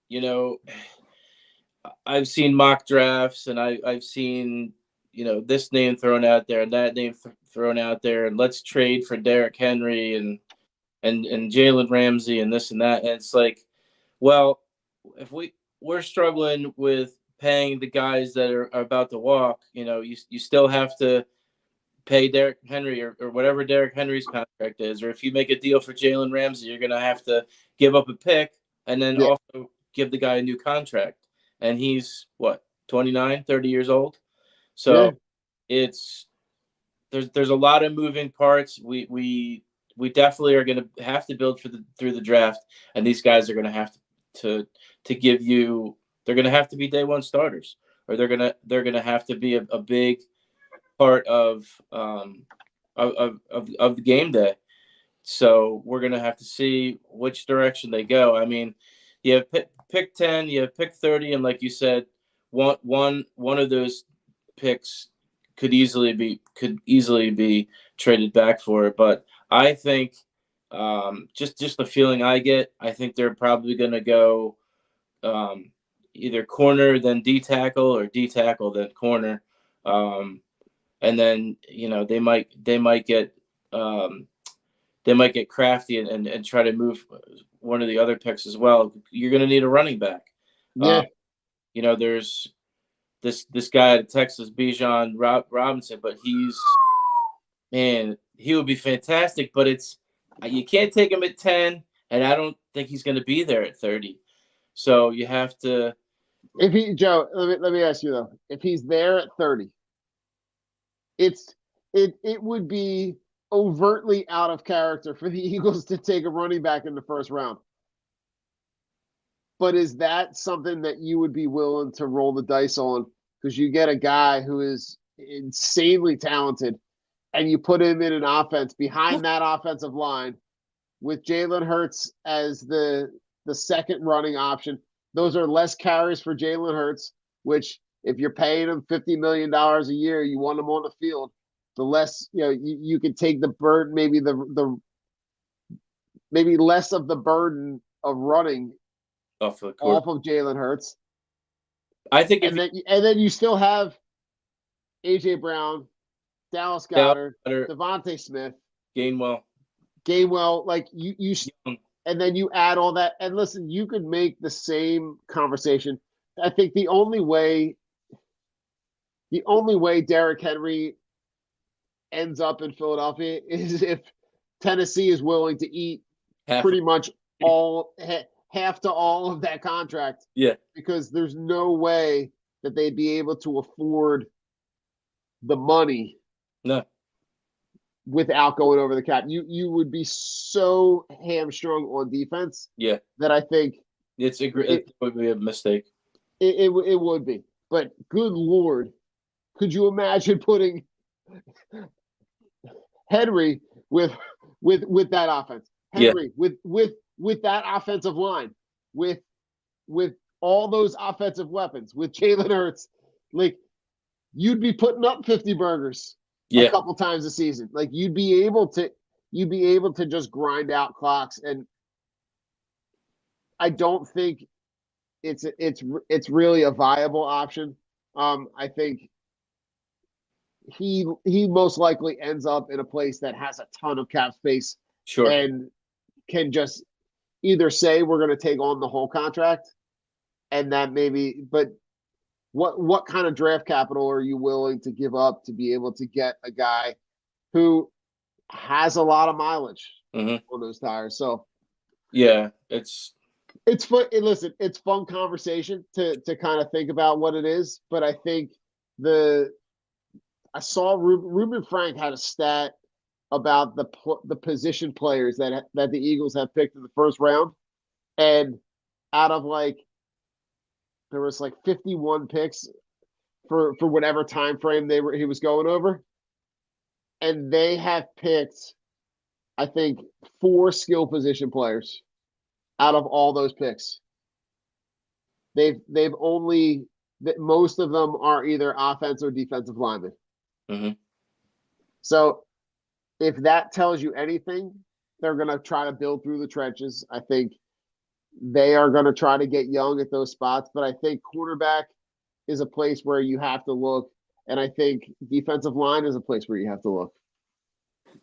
You know, I've seen mock drafts, and I've seen, you know, this name thrown out there and that name thrown out there, and let's trade for Derrick Henry and Jalen Ramsey and this and that. And it's like, well, if we're struggling with paying the guys that are about to walk, you know, you still have to pay Derrick Henry or whatever Derrick Henry's contract is. Or if you make a deal for Jalen Ramsey, you're going to have to give up a pick and then also give the guy a new contract. And he's, 29, 30 years old? So it's there's a lot of moving parts. We definitely are going to have to build through the draft, and these guys are going to have to give you. They're going to have to be day one starters, or they're gonna have to be a big part of the game day. So we're going to have to see which direction they go. I mean, you have pick 10, you have pick 30, and like you said, one of those picks could easily be traded back for it. But I think just the feeling I get, I think they're probably going to go either corner then D tackle or D tackle then corner. And then, you know, they might get they might get crafty and try to move one of the other picks as well. You're going to need a running back. Yeah. There's this guy at Texas, Bijan Robinson, but he would be fantastic, but you can't take him at 10, and I don't think he's going to be there at 30. So you have to. Joe, let me ask you though, if he's there at 30, it would be overtly out of character for the Eagles to take a running back in the first round. But is that something that you would be willing to roll the dice on? Because you get a guy who is insanely talented, and you put him in an offense behind that offensive line with Jalen Hurts as the second running option. Those are less carries for Jalen Hurts, which if you're paying him $50 million a year, you want him on the field. The less, you can take the burden, maybe less of the burden of running off of Jalen Hurts. I think and then you still have AJ Brown, Dallas Goedert, Devontae Smith, Gainwell, like you and then you add all that. And listen, you could make the same conversation. I think the only way Derrick Henry ends up in Philadelphia is if Tennessee is willing to eat pretty much half to all of that contract. Yeah. Because there's no way that they'd be able to afford the money. No. Without going over the cap. You would be so hamstrung on defense. Yeah. That I think it would be a mistake. It would be. But good Lord, could you imagine putting Henry with that offense? Henry with that offensive line, with all those offensive weapons, with Jalen Hurts, like you'd be putting up 50 burgers a couple times a season. Like you'd be able to just grind out clocks, and I don't think it's really a viable option. I think he most likely ends up in a place that has a ton of cap space. Sure. And can just either say we're going to take on the whole contract, and that maybe, but what kind of draft capital are you willing to give up to be able to get a guy who has a lot of mileage on those tires? So yeah, it's fun. Listen, it's fun conversation to kind of think about what it is, but I think I saw Ruben Frank had a stat about the position players that the Eagles have picked in the first round, and out of there was 51 picks for whatever time frame he was going over, and they have picked, I think, 4 skill position players out of all those picks. They've only that most of them are either offensive or defensive linemen. Mm-hmm. So if that tells you anything, they're going to try to build through the trenches. I think they are going to try to get young at those spots, but I think quarterback is a place where you have to look, and I think defensive line is a place where you have to look.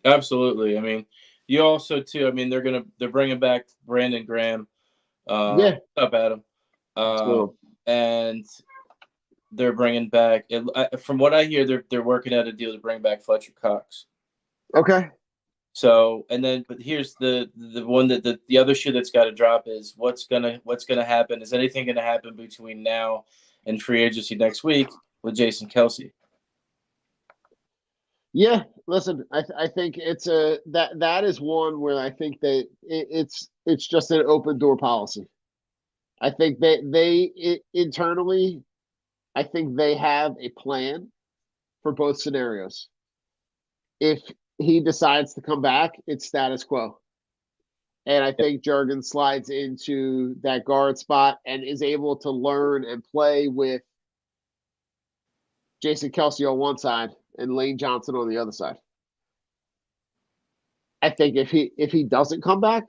Absolutely. I mean, you also too. I mean, they're bringing back Brandon Graham. What's up, Adam? Cool. And they're bringing back. From what I hear, they're working out a deal to bring back Fletcher Cox. Okay. So, but here's the one that the other shoe that's got to drop is what's gonna happen. Is anything gonna happen between now and free agency next week with Jason Kelce? Yeah, listen, I think it's that is one where I think that it's just an open door policy. I think they internally, I think they have a plan for both scenarios. If he decides to come back, it's status quo. And I think Jurgen slides into that guard spot and is able to learn and play with Jason Kelce on one side and Lane Johnson on the other side. I think if he doesn't come back,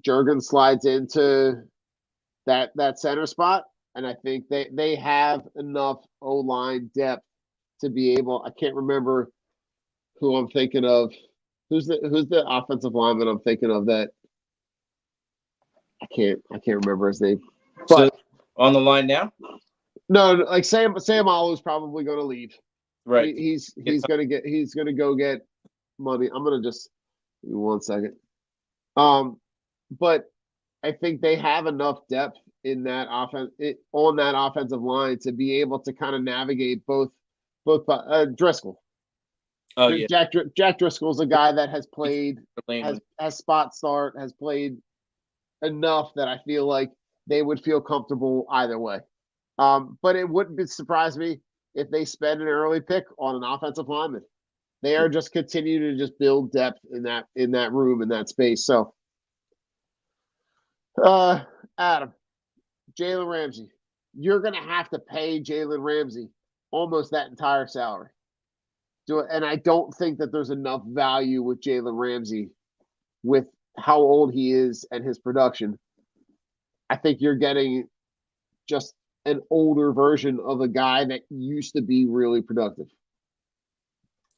Jurgen slides into that center spot, and I think they have enough O-line depth to be able. I can't remember who I'm thinking of. Who's the offensive lineman I'm thinking of that I can't remember his name. So But on the line now, no, like Sam Allou's probably going to leave. right? He's going to go get money. I'm going to just give me 1 second. But I think they have enough depth in that on that offensive line to be able to kind of navigate both Driscoll. Oh yeah, Jack Driscoll's a guy that has played Lane has spot start, has played enough that I feel like they would feel comfortable either way. But it wouldn't surprise me if they spend an early pick on an offensive lineman. They are just continuing to just build depth in that room, in that space. So Adam, Jalen Ramsey, you're going to have to pay Jalen Ramsey almost that entire salary. And I don't think that there's enough value with Jalen Ramsey with how old he is and his production. I think you're getting just an older version of a guy that used to be really productive.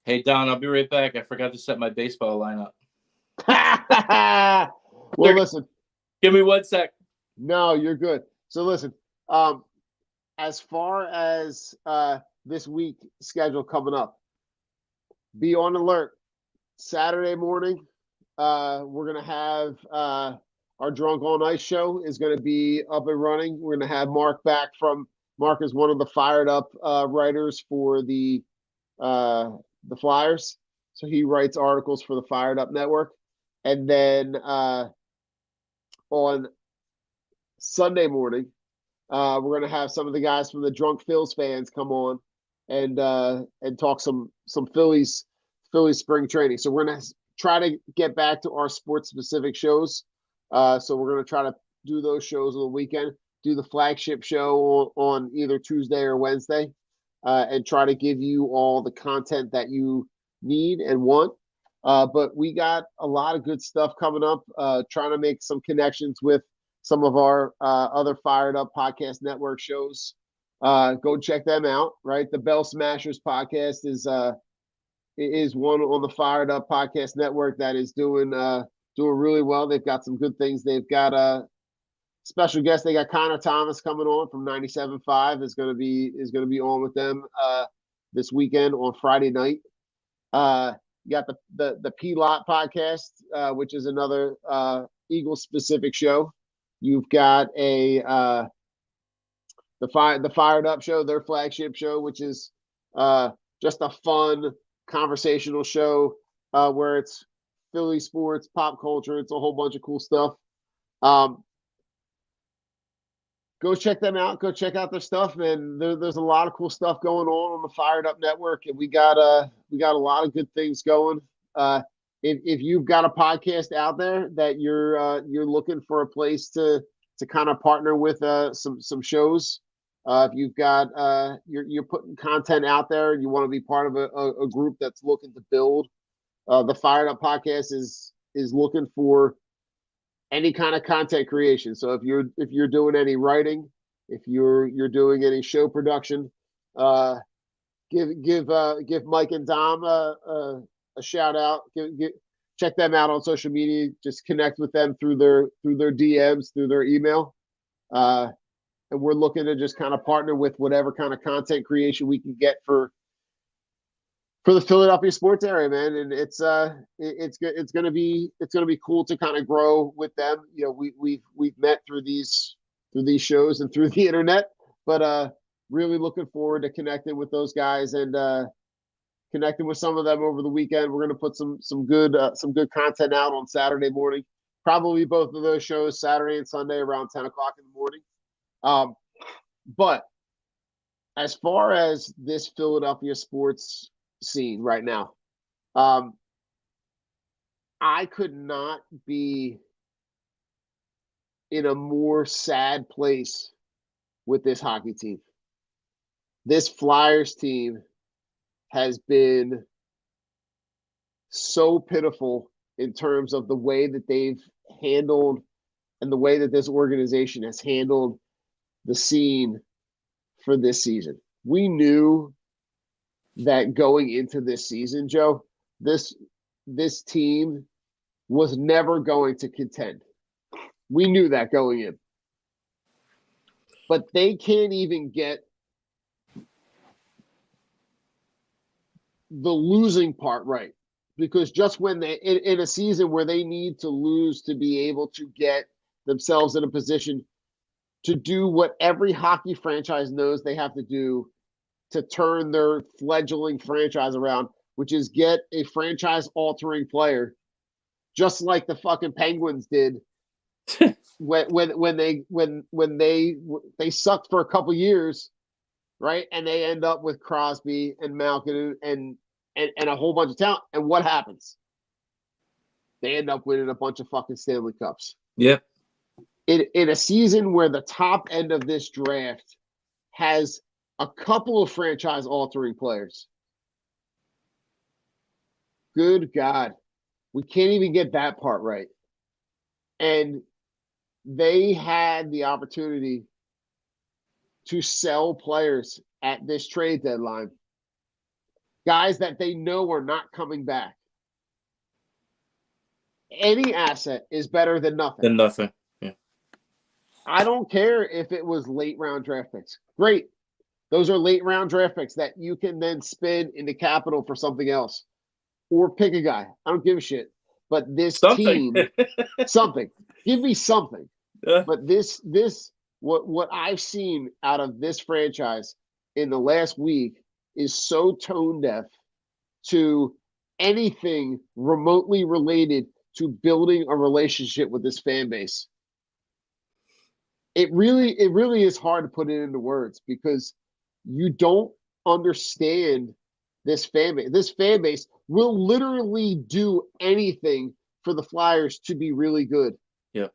Hey, Don, I'll be right back. I forgot to set my baseball lineup. Well, listen. Give me 1 sec. No, you're good. So listen, as far as this week schedule coming up, be on alert. Saturday morning, we're going to have our Drunk on Ice show is going to be up and running. We're going to have Mark back Mark is one of the fired up writers for the Flyers. So he writes articles for the Fired Up Network. And then on Sunday morning, we're going to have some of the guys from the Drunk Phils fans come on and talk some Phillies spring training. So we're going to try to get back to our sports specific shows. So we're going to try to do those shows on the weekend, do the flagship show on either Tuesday or Wednesday, and try to give you all the content that you need and want. But we got a lot of good stuff coming up, trying to make some connections with some of our other Fired Up Podcast Network shows. Go check them out, right? The Bell Smashers podcast is one on the Fired Up Podcast Network that is doing really well. They've got some good things. They've got a special guest. They got Connor Thomas coming on from 97.5 is going to be on with them this weekend on Friday night. You got the P-Lot podcast, which is another Eagles specific show. You've got the Fired Up show, their flagship show, which is just a fun conversational show where it's Philly sports, pop culture. It's a whole bunch of cool stuff. Go check them out. Go check out their stuff, man. There's a lot of cool stuff going on the Fired Up Network, and we got a lot of good things going. If you've got a podcast out there that you're looking for a place to kind of partner with some shows, if you've got you're putting content out there and you want to be part of a group that's looking to build, the Fired Up podcast is looking for any kind of content creation. So if you're doing any writing, if you're doing any show production, give Mike and Dom a shout out. Check them out on social media. Just connect with them through their DMs, through their email. And we're looking to just kind of partner with whatever kind of content creation we can get for the Philadelphia sports area, man. And it's gonna be cool to kind of grow with them. You know, we've met through these shows and through the internet, but really looking forward to connecting with those guys and connecting with some of them over the weekend. We're gonna put some good content out on Saturday morning. Probably both of those shows, Saturday and Sunday, around 10 o'clock in the morning. But as far as this Philadelphia sports scene right now, I could not be in a more sad place with this hockey team. This Flyers team has been so pitiful in terms of the way that they've handled and the way that this organization has handled the scene for this season. We knew that going into this season, Joe, this team was never going to contend. We knew that going in. But they can't even get the losing part right. Because just when they, in a season where they need to lose to be able to get themselves in a position to do what every hockey franchise knows they have to do to turn their fledgling franchise around, which is get a franchise-altering player, just like the fucking Penguins did when they sucked for a couple years, right? And they end up with Crosby and Malkin and a whole bunch of talent. And what happens? They end up winning a bunch of fucking Stanley Cups. Yep. In a season where the top end of this draft has a couple of franchise-altering players. Good God. We can't even get that part right. And they had the opportunity to sell players at this trade deadline. Guys that they know are not coming back. Any asset is better than nothing. Than nothing. Yeah. I don't care if it was late round draft picks. Great. Those are late round draft picks that you can then spin into capital for something else. Or pick a guy. I don't give a shit. But this team, something. Give me something. Yeah. But what I've seen out of this franchise in the last week is so tone deaf to anything remotely related to building a relationship with this fan base. It really is hard to put it into words because you don't understand this fan base. This fan base will literally do anything for the Flyers to be really good. Yep.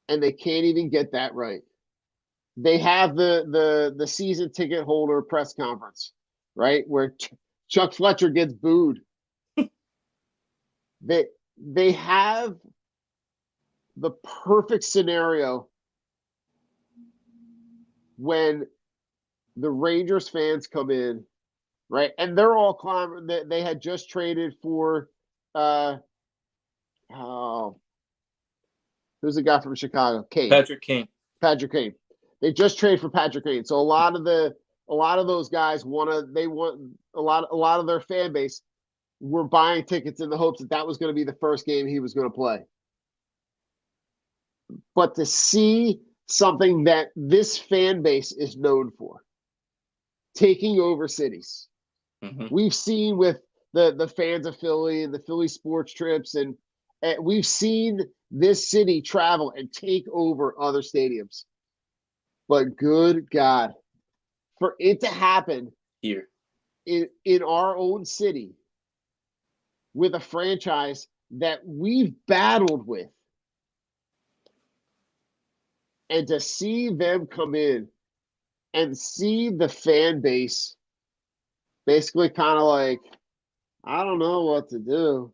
And they can't even get that right. They have the season ticket holder press conference, right? Where Chuck Fletcher gets booed. They have the perfect scenario when the Rangers fans come in, right? And they're all climbing. They had just traded for who's the guy from Chicago? Kane. Patrick Kane. Patrick Kane. They just traded for Patrick Kane. So a lot of those guys want a lot of their fan base were buying tickets in the hopes that was going to be the first game he was going to play. But to see something that this fan base is known for, taking over cities. Mm-hmm. We've seen with the fans of Philly and the Philly sports trips, and we've seen this city travel and take over other stadiums. But good God, for it to happen here in our own city with a franchise that we've battled with, and to see them come in and see the fan base basically kind of like, I don't know what to do.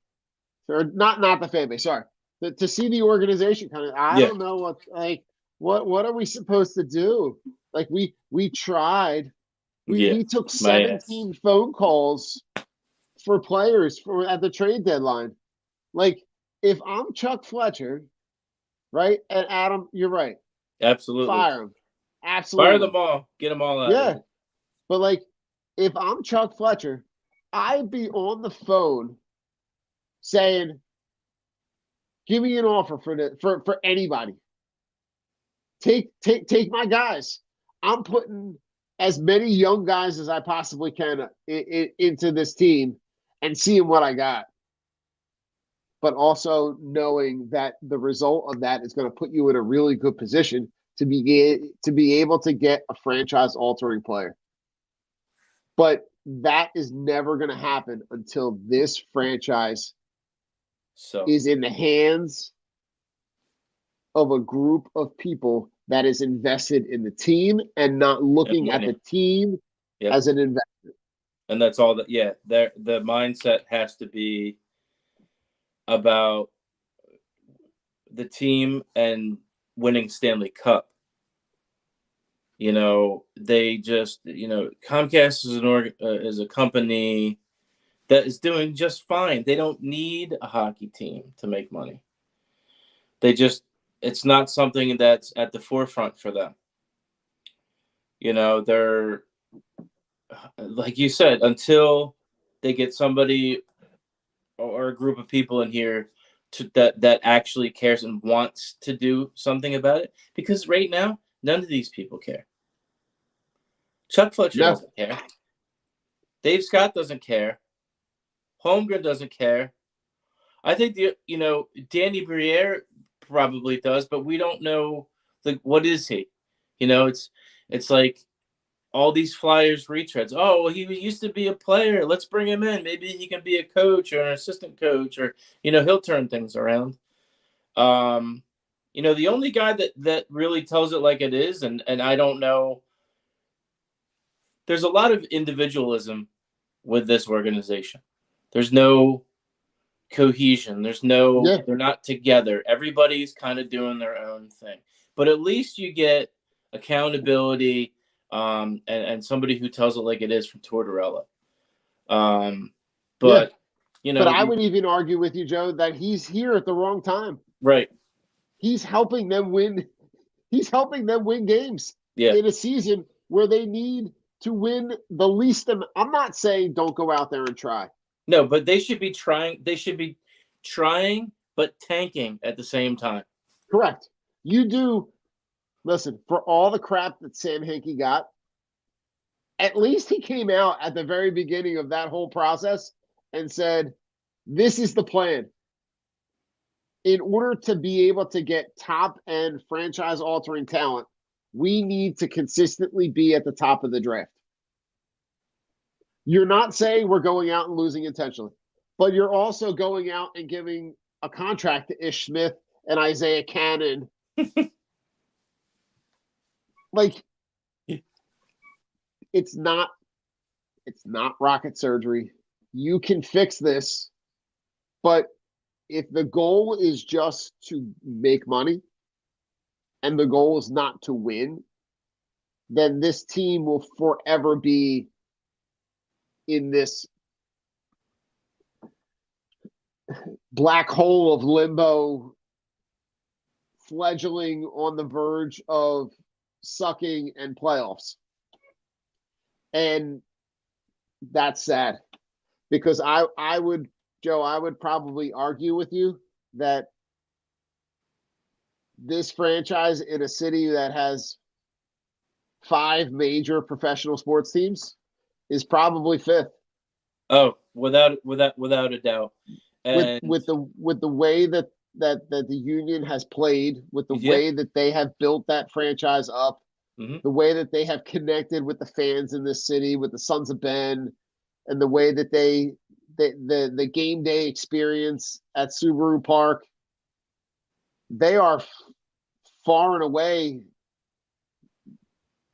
Or not the fan base, sorry. To see the organization kind of, I don't know what are we supposed to do? Like we tried. We took 17 phone calls for players at the trade deadline. Like, if I'm Chuck Fletcher, right? And Adam, you're right. Absolutely. Fire them. Absolutely. Fire them all. Get them all out. Yeah. But like, if I'm Chuck Fletcher, I'd be on the phone saying, give me an offer for anybody. Take my guys. I'm putting as many young guys as I possibly can into this team and seeing what I got. But also knowing that the result of that is going to put you in a really good position to be able to get a franchise-altering player. But that is never going to happen until this franchise is in the hands of a group of people that is invested in the team and not looking at the team as an investment. And that's all that, the mindset has to be about the team and winning Stanley Cup. You know, they just, Comcast is is a company. that is doing just fine. They don't need a hockey team to make money. It's not something that's at the forefront for them. They're, like you said, until they get somebody or a group of people in here that actually cares and wants to do something about it. Because right now, none of these people care. Chuck Fletcher doesn't care. Dave Scott doesn't care. Holmgren doesn't care. I think Danny Briere probably does, but we don't know what is he? It's like all these Flyers retreads. Oh, well, he used to be a player. Let's bring him in. Maybe he can be a coach or an assistant coach, or he'll turn things around. The only guy that really tells it like it is, and I don't know. There's a lot of individualism with this organization. There's no cohesion. They're not together. Everybody's kind of doing their own thing. But at least you get accountability and somebody who tells it like it is from Tortorella. But I would even argue with you, Joe, that he's here at the wrong time. Right. He's helping them win. He's helping them win games in a season where they need to win the least. I'm not saying don't go out there and try. No, but they should be trying. They should be trying, but tanking at the same time. Correct. You do. Listen, for all the crap that Sam Hinkie got, at least he came out at the very beginning of that whole process and said, this is the plan. In order to be able to get top-end franchise-altering talent, we need to consistently be at the top of the draft. You're not saying we're going out and losing intentionally, but you're also going out and giving a contract to Ish Smith and Isaiah Cannon. It's not rocket surgery. You can fix this, but if the goal is just to make money and the goal is not to win, then this team will forever be in this black hole of limbo, fledgling on the verge of sucking and playoffs. And that's sad, because I would probably argue with you that this franchise in a city that has 5 major professional sports teams is probably 5th. Oh, without a doubt. And with the way that the union has played, with the way that they have built that franchise up, the way that they have connected with the fans in this city, with the Sons of Ben, and the way that the game day experience at Subaru Park, they are far and away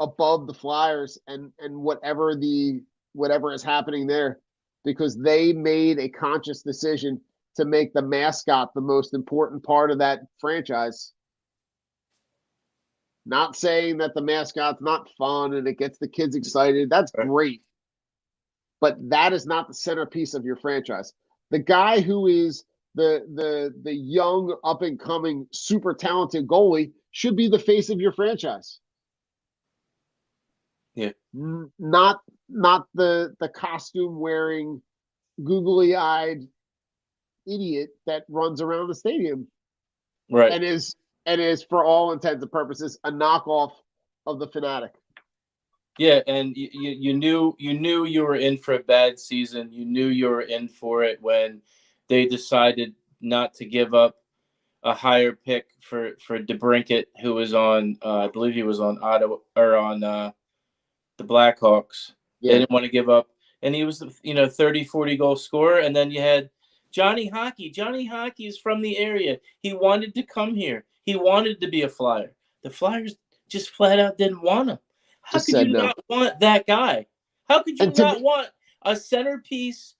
above the Flyers and whatever is happening there, because they made a conscious decision to make the mascot the most important part of that franchise. Not saying that the mascot's not fun and it gets the kids excited. That's great. But that is not the centerpiece of your franchise. The guy who is the young, up-and-coming, super talented goalie should be the face of your franchise. Yeah. Not the costume-wearing, googly-eyed idiot that runs around the stadium. Right. And is, for all intents and purposes, a knockoff of the Fanatic. Yeah, and you knew you were in for a bad season. You knew you were in for it when they decided not to give up a higher pick for DeBrincat, who was on, I believe he was on Ottawa or on the Blackhawks. Yeah. They didn't want to give up, and he was 30, 40 goal scorer. And then you had Johnny Hockey. Johnny Hockey is from the area. He wanted to come here. He wanted to be a Flyer. The Flyers just flat out didn't want him. How could you not want that guy? How could you not want a centerpiece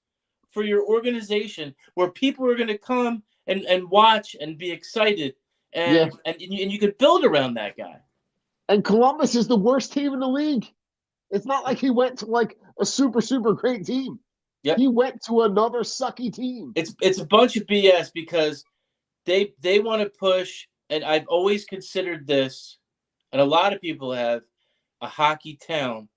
for your organization where people are going to come and watch and be excited and you could build around that guy? And Columbus is the worst team in the league. It's not like he went to like a super, super great team. Yep. He went to another sucky team. It's a bunch of BS because they want to push, and I've always considered this, and a lot of people have, a hockey town,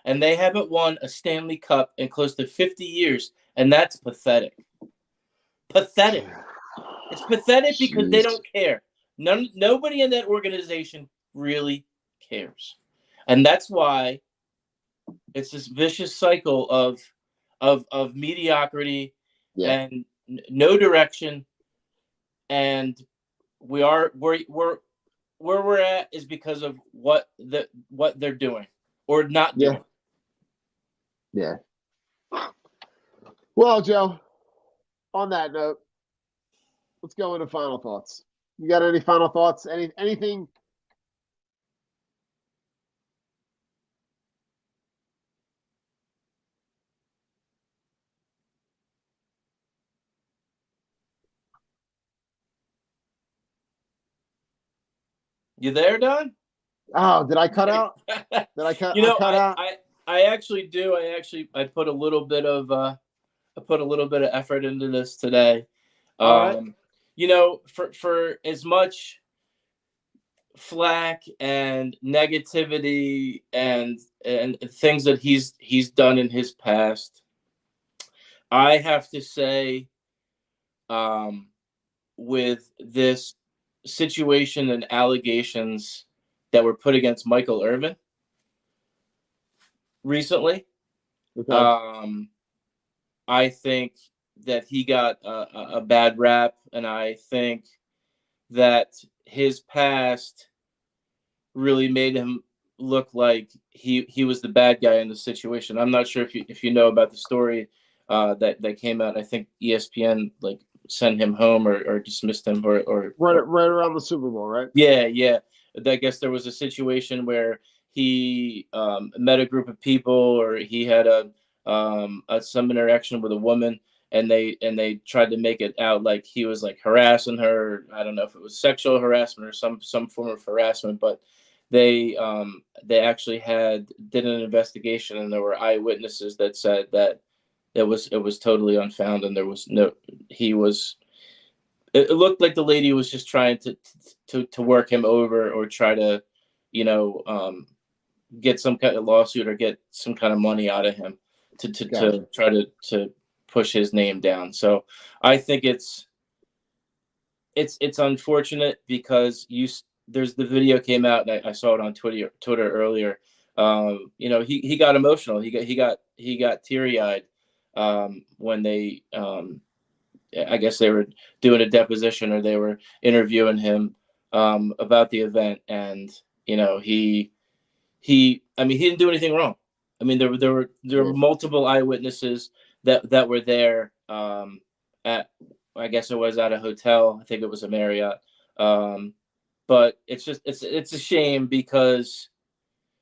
and they haven't won a Stanley Cup in close to 50 years, and that's pathetic. Pathetic. It's pathetic because they don't care. Nobody in that organization really cares, and that's why it's this vicious cycle of mediocrity and no direction. And where we're at is because of what they're doing or not doing. Yeah. Well, Joe, on that note, let's go into final thoughts. You got any final thoughts? Anything? You there, Don? Oh, did I cut out? Did I cut? You know, I cut out? I actually do. I put a little bit of effort into this today. All right. You know, for as much flack and negativity and things that he's done in his past, I have to say, with this situation and allegations that were put against Michael Irvin recently, I think that he got a bad rap, and I think that his past really made him look like he was the bad guy in the situation. I'm not sure if you know about the story that came out. I think ESPN like sent him home or dismissed him or right around the Super Bowl, right? Yeah. I guess there was a situation where he met a group of people, or he had some interaction with a woman, and they tried to make it out like he was like harassing her. I don't know if it was sexual harassment or some form of harassment, but they actually did an investigation, and there were eyewitnesses that said that it was totally unfounded, and there was it looked like the lady was just trying to work him over or try to, get some kind of lawsuit or get some kind of money out of him to try to push his name down. So I think it's unfortunate because there's the video came out, and I saw it on Twitter earlier. He got emotional. He got teary-eyed when they I guess they were doing a deposition, or they were interviewing him about the event, and he didn't do anything wrong. I mean, there were multiple eyewitnesses that were there at, I guess it was at a hotel. I think it was a Marriott. But it's a shame because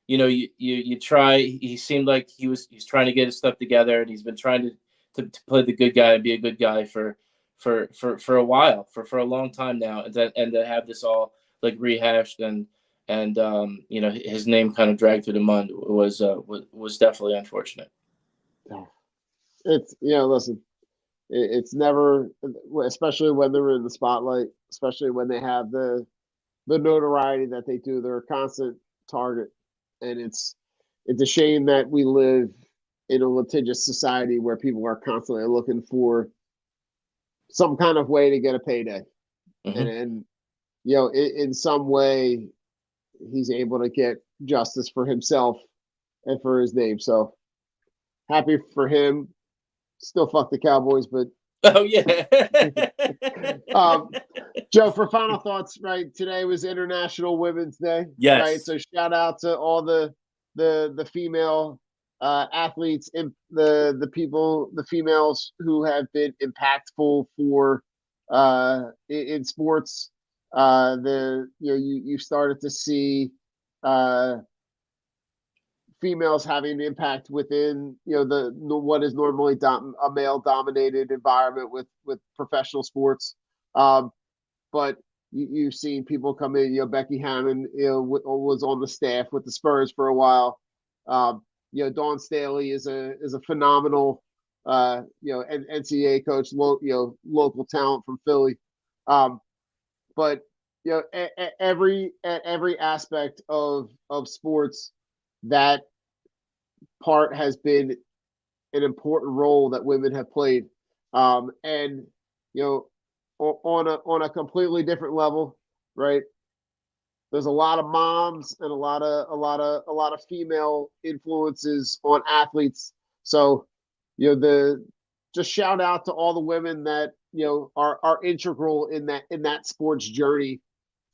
you try. He seemed like he's trying to get his stuff together, and he's been trying to play the good guy and be a good guy for a while, for a long time now, and to have this all like rehashed and his name kind of dragged through the mud was definitely unfortunate. It's listen, it's never, especially when they're in the spotlight, especially when they have the notoriety that they do, they're a constant target, and it's a shame that we live in a litigious society where people are constantly looking for some kind of way to get a payday. Mm-hmm. And in some way he's able to get justice for himself and for his name. So happy for him. Still fuck the Cowboys, but oh yeah. Joe, for final thoughts, right? Today was International Women's Day. Yes. Right. So shout out to all the female athletes, the females who have been impactful for in sports. You started to see females having an impact within the what is normally a male dominated environment with professional sports. But you've seen people come in. Becky Hammon was on the staff with the Spurs for a while. Dawn Staley is a phenomenal NCAA coach, local talent from Philly. But at every aspect of sports, that part has been an important role that women have played. And on a completely different level, right? There's a lot of moms and a lot of female influences on athletes. So, just shout out to all the women that are integral in that sports journey,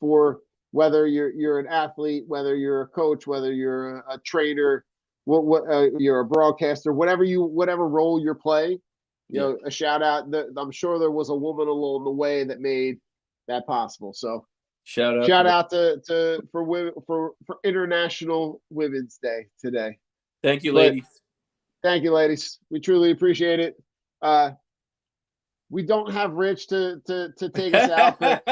for whether you're an athlete, whether you're a coach, whether you're a trainer, you're a broadcaster, whatever role you're playing. A shout out. I'm sure there was a woman along the way that made that possible. So shout out for International Women's Day today. Thank you, ladies. Thank you, ladies. We truly appreciate it. We don't have Rich to take us out, but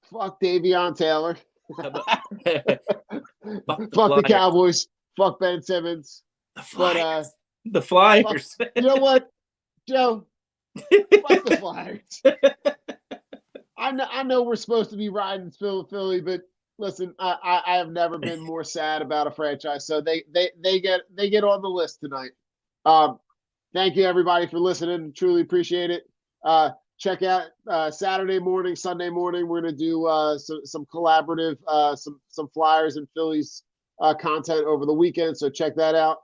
fuck Davion Taylor. Fuck the Cowboys. Fuck Ben Simmons. The Flyers. You know what, Joe? Fuck the Flyers. I know we're supposed to be riding Philly, but listen, I have never been more sad about a franchise. So they get on the list tonight. Thank you everybody for listening. Truly appreciate it. Check out Saturday morning, Sunday morning. We're gonna do some collaborative, some Flyers and Phillies content over the weekend. So check that out.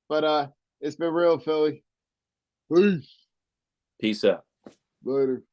But it's been real, Philly. Peace. Peace out. Later.